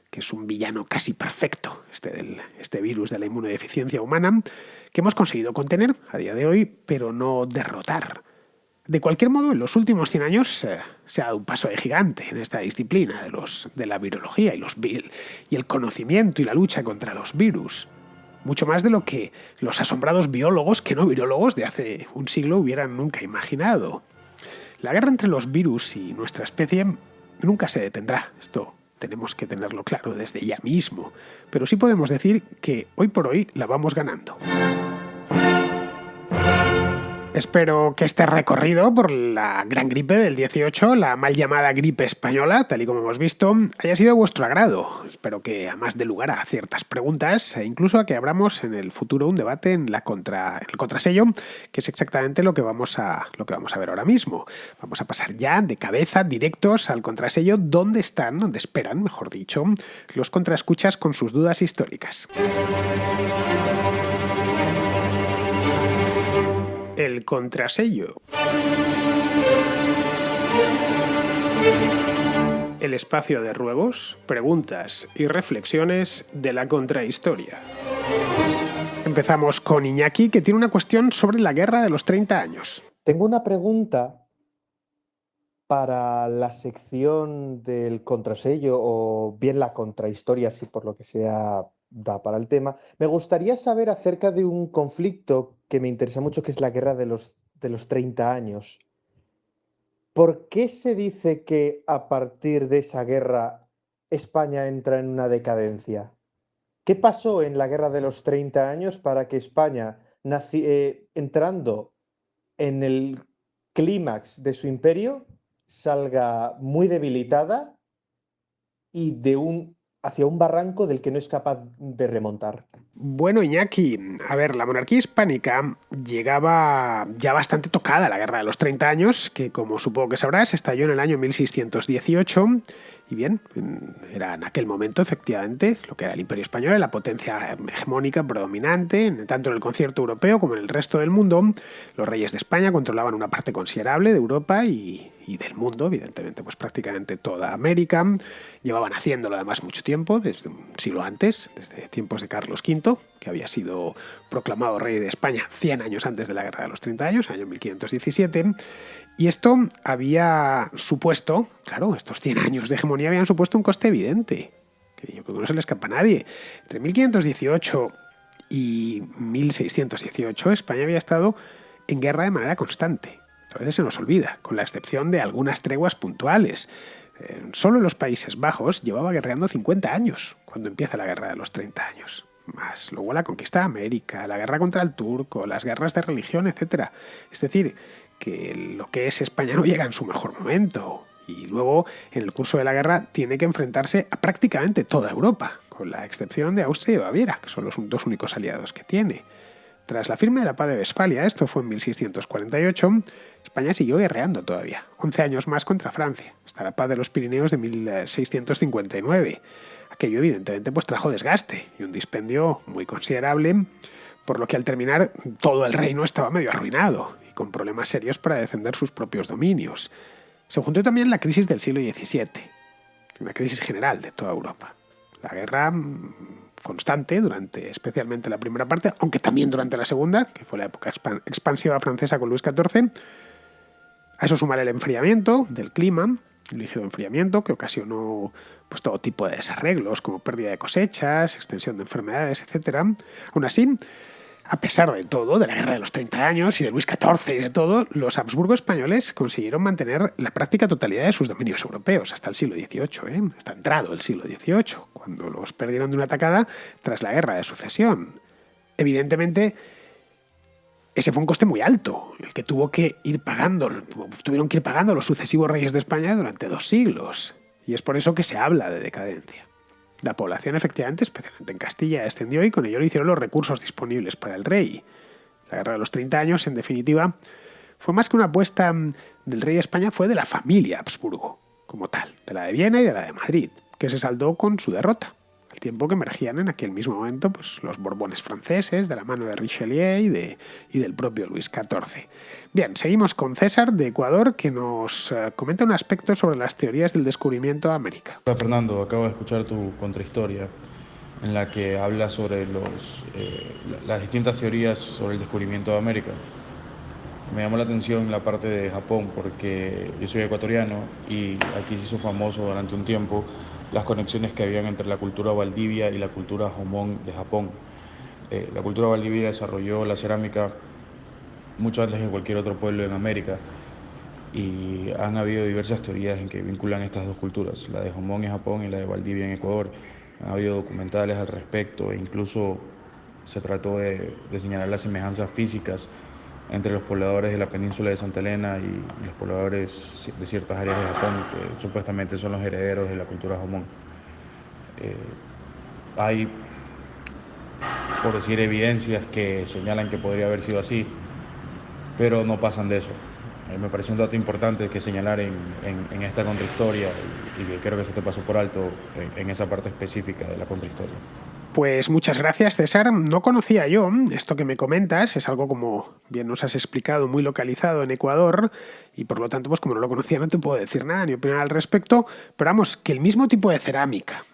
que es un villano casi perfecto, este virus de la inmunodeficiencia humana, que hemos conseguido contener a día de hoy, pero no derrotar. De cualquier modo, en los últimos 100 años se ha dado un paso de gigante en esta disciplina de la virología y el conocimiento y la lucha contra los virus. mucho más de lo que los asombrados biólogos, que no virólogos, de hace un siglo hubieran nunca imaginado. La guerra entre los virus y nuestra especie nunca se detendrá. Esto tenemos que tenerlo claro desde ya mismo. Pero sí podemos decir que hoy por hoy la vamos ganando. Espero que este recorrido por la gran gripe del 18, la mal llamada gripe española, tal y como hemos visto, haya sido de vuestro agrado. Espero que además dé lugar a ciertas preguntas e incluso a que abramos en el futuro un debate en el contrasello, que es exactamente lo que vamos a ver ahora mismo. Vamos a pasar ya de cabeza directos al contrasello, donde esperan, mejor dicho, los contraescuchas con sus dudas históricas. El contrasello. El espacio de ruegos, preguntas y reflexiones de la contrahistoria. Empezamos con Iñaki, que tiene una cuestión sobre la guerra de los 30 años. Tengo una pregunta para la sección del contrasello o bien la contrahistoria, si por lo que sea da para el tema. Me gustaría saber acerca de un conflicto que me interesa mucho, que es la guerra de los 30 años. ¿Por qué se dice que a partir de esa guerra España entra en una decadencia? ¿Qué pasó en la guerra de los 30 años para que España, entrando en el clímax de su imperio, salga muy debilitada y hacia un barranco del que no es capaz de remontar? Bueno, Iñaki, a ver, la monarquía hispánica llegaba ya bastante tocada a la guerra de los 30 años, que como supongo que sabrás, estalló en el año 1618. Y bien, era en aquel momento, efectivamente, lo que era el Imperio Español, la potencia hegemónica predominante, tanto en el concierto europeo como en el resto del mundo. Los reyes de España controlaban una parte considerable de Europa y del mundo, evidentemente, pues prácticamente toda América. Llevaban haciéndolo además mucho tiempo, desde un siglo antes, desde tiempos de Carlos V, que había sido proclamado rey de España 100 años antes de la Guerra de los 30 años, año 1517. Y esto había supuesto, claro, estos 100 años de hegemonía habían supuesto un coste evidente, que yo creo que no se le escapa a nadie. Entre 1518 y 1618 España había estado en guerra de manera constante. A veces se nos olvida, con la excepción de algunas treguas puntuales. Solo los Países Bajos llevaba guerreando 50 años cuando empieza la guerra de los 30 años. Más luego la conquista de América, la guerra contra el turco, las guerras de religión, etc. Es decir, que lo que es España no llega en su mejor momento. Y luego, en el curso de la guerra, tiene que enfrentarse a prácticamente toda Europa, con la excepción de Austria y Baviera, que son los dos únicos aliados que tiene. Tras la firma de la Paz de Westfalia, esto fue en 1648, España siguió guerreando todavía, 11 años más contra Francia, hasta la Paz de los Pirineos de 1659. Aquello evidentemente pues trajo desgaste y un dispendio muy considerable, por lo que al terminar todo el reino estaba medio arruinado y con problemas serios para defender sus propios dominios. Se juntó también la crisis del siglo XVII, una crisis general de toda Europa. La guerra constante durante especialmente la primera parte, aunque también durante la segunda, que fue la época expansiva francesa con Luis XIV. A eso sumar el enfriamiento del clima, un ligero enfriamiento que ocasionó pues, todo tipo de desarreglos, como pérdida de cosechas, extensión de enfermedades, etc. Aún así, a pesar de todo, de la guerra de los 30 años y de Luis XIV y de todo, los Habsburgo españoles consiguieron mantener la práctica totalidad de sus dominios europeos hasta el siglo XVIII, hasta entrado el siglo XVIII, cuando los perdieron de una atacada tras la guerra de sucesión. Evidentemente, ese fue un coste muy alto, el que tuvieron que ir pagando los sucesivos reyes de España durante 2 siglos. Y es por eso que se habla de decadencia. La población, efectivamente, especialmente en Castilla, descendió y con ello lo hicieron los recursos disponibles para el rey. La guerra de los 30 años, en definitiva, fue más que una apuesta del rey de España, fue de la familia Habsburgo, como tal, de la de Viena y de la de Madrid, que se saldó con su derrota, al tiempo que emergían en aquel mismo momento pues, los Borbones franceses, de la mano de Richelieu y del propio Luis XIV. Bien, seguimos con César, de Ecuador, que nos comenta un aspecto sobre las teorías del descubrimiento de América. Hola Fernando, acabo de escuchar tu contrahistoria en la que hablas sobre las distintas teorías sobre el descubrimiento de América. Me llamó la atención la parte de Japón porque yo soy ecuatoriano y aquí se hizo famoso durante un tiempo las conexiones que habían entre la cultura Valdivia y la cultura Jomón de Japón. La cultura valdivia desarrolló la cerámica mucho antes que cualquier otro pueblo en América, y han habido diversas teorías en que vinculan estas dos culturas, la de Jomón en Japón y la de Valdivia en Ecuador. Han habido documentales al respecto e incluso se trató de señalar las semejanzas físicas entre los pobladores de la península de Santa Elena y los pobladores de ciertas áreas de Japón, que supuestamente son los herederos de la cultura Jomón. Hay, por decir, evidencias que señalan que podría haber sido así, pero no pasan de eso. Me parece un dato importante que señalar en esta contrahistoria, y que creo que se te pasó por alto en esa parte específica de la contrahistoria. Pues muchas gracias, César. No conocía yo esto que me comentas, es algo, como bien nos has explicado, muy localizado en Ecuador, y por lo tanto, pues como no lo conocía, no te puedo decir nada ni opinar al respecto, pero vamos, que el mismo tipo de cerámica,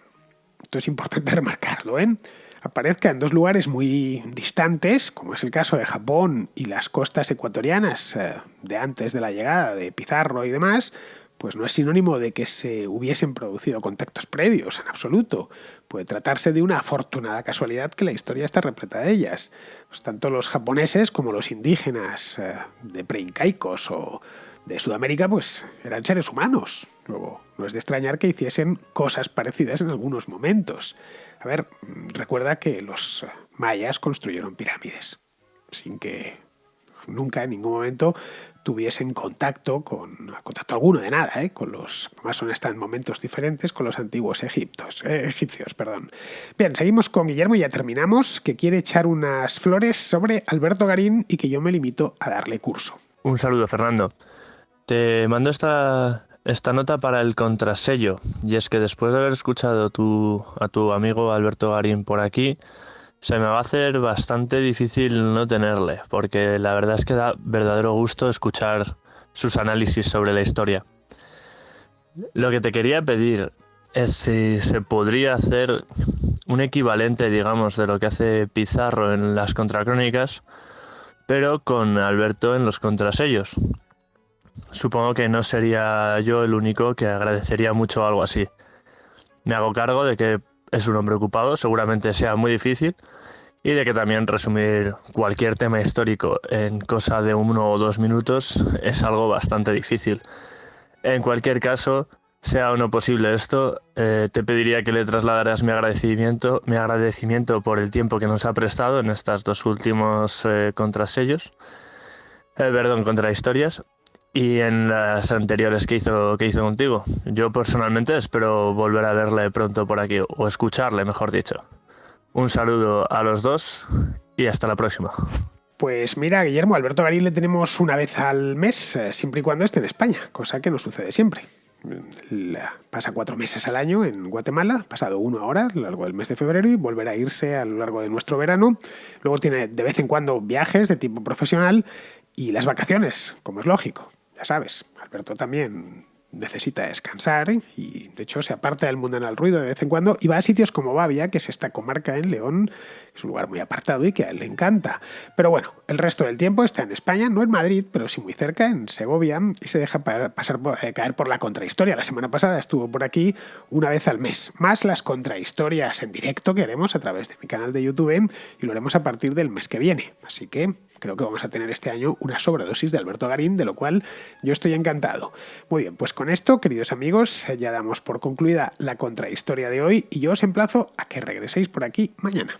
esto es importante remarcarlo, aparezca en dos lugares muy distantes, como es el caso de Japón y las costas ecuatorianas de antes de la llegada de Pizarro y demás, pues no es sinónimo de que se hubiesen producido contactos previos, en absoluto. Puede tratarse de una afortunada casualidad que la historia está repleta de ellas. Pues tanto los japoneses como los indígenas de preincaicos o de Sudamérica, pues eran seres humanos. Luego, no es de extrañar que hiciesen cosas parecidas en algunos momentos. A ver, recuerda que los mayas construyeron pirámides sin que nunca en ningún momento tuviesen contacto alguno de nada, con los, más son en momentos diferentes, con los antiguos egipcios. Bien, seguimos con Guillermo y ya terminamos, que quiere echar unas flores sobre Alberto Garín y que yo me limito a darle curso. Un saludo, Fernando. Te mando esta nota para el contrasello, y es que después de haber escuchado a tu amigo Alberto Garín por aquí, se me va a hacer bastante difícil no tenerle, porque la verdad es que da verdadero gusto escuchar sus análisis sobre la historia. Lo que te quería pedir es si se podría hacer un equivalente, digamos, de lo que hace Pizarro en las contracrónicas, pero con Alberto en los contrasellos. Supongo que no sería yo el único que agradecería mucho algo así. Me hago cargo de que es un hombre ocupado, seguramente sea muy difícil, y de que también resumir cualquier tema histórico en cosa de 1 o 2 minutos es algo bastante difícil. En cualquier caso, sea o no posible esto, te pediría que le trasladaras mi agradecimiento por el tiempo que nos ha prestado en estas dos últimos contrahistorias, y en las anteriores que hizo contigo. Yo personalmente espero volver a verle pronto por aquí, o escucharle, mejor dicho. Un saludo a los dos y hasta la próxima. Pues mira, Guillermo, a Alberto Garín le tenemos una vez al mes, siempre y cuando esté en España, cosa que no sucede siempre. Pasa 4 meses al año en Guatemala, pasado 1 ahora a lo largo del mes de febrero, y volverá a irse a lo largo de nuestro verano. Luego tiene de vez en cuando viajes de tipo profesional y las vacaciones, como es lógico. Ya sabes, Alberto también necesita descansar y de hecho se aparta del mundanal ruido de vez en cuando y va a sitios como Bavia, que es esta comarca en León, es un lugar muy apartado y que a él le encanta. Pero bueno, el resto del tiempo está en España, no en Madrid, pero sí muy cerca, en Segovia, y se deja caer por la contrahistoria. La semana pasada estuvo por aquí una vez al mes, más las contrahistorias en directo que haremos a través de mi canal de YouTube, y lo haremos a partir del mes que viene. Así que creo que vamos a tener este año una sobredosis de Alberto Garín, de lo cual yo estoy encantado. Muy bien, pues con esto, queridos amigos, ya damos por concluida la contrahistoria de hoy y yo os emplazo a que regreséis por aquí mañana.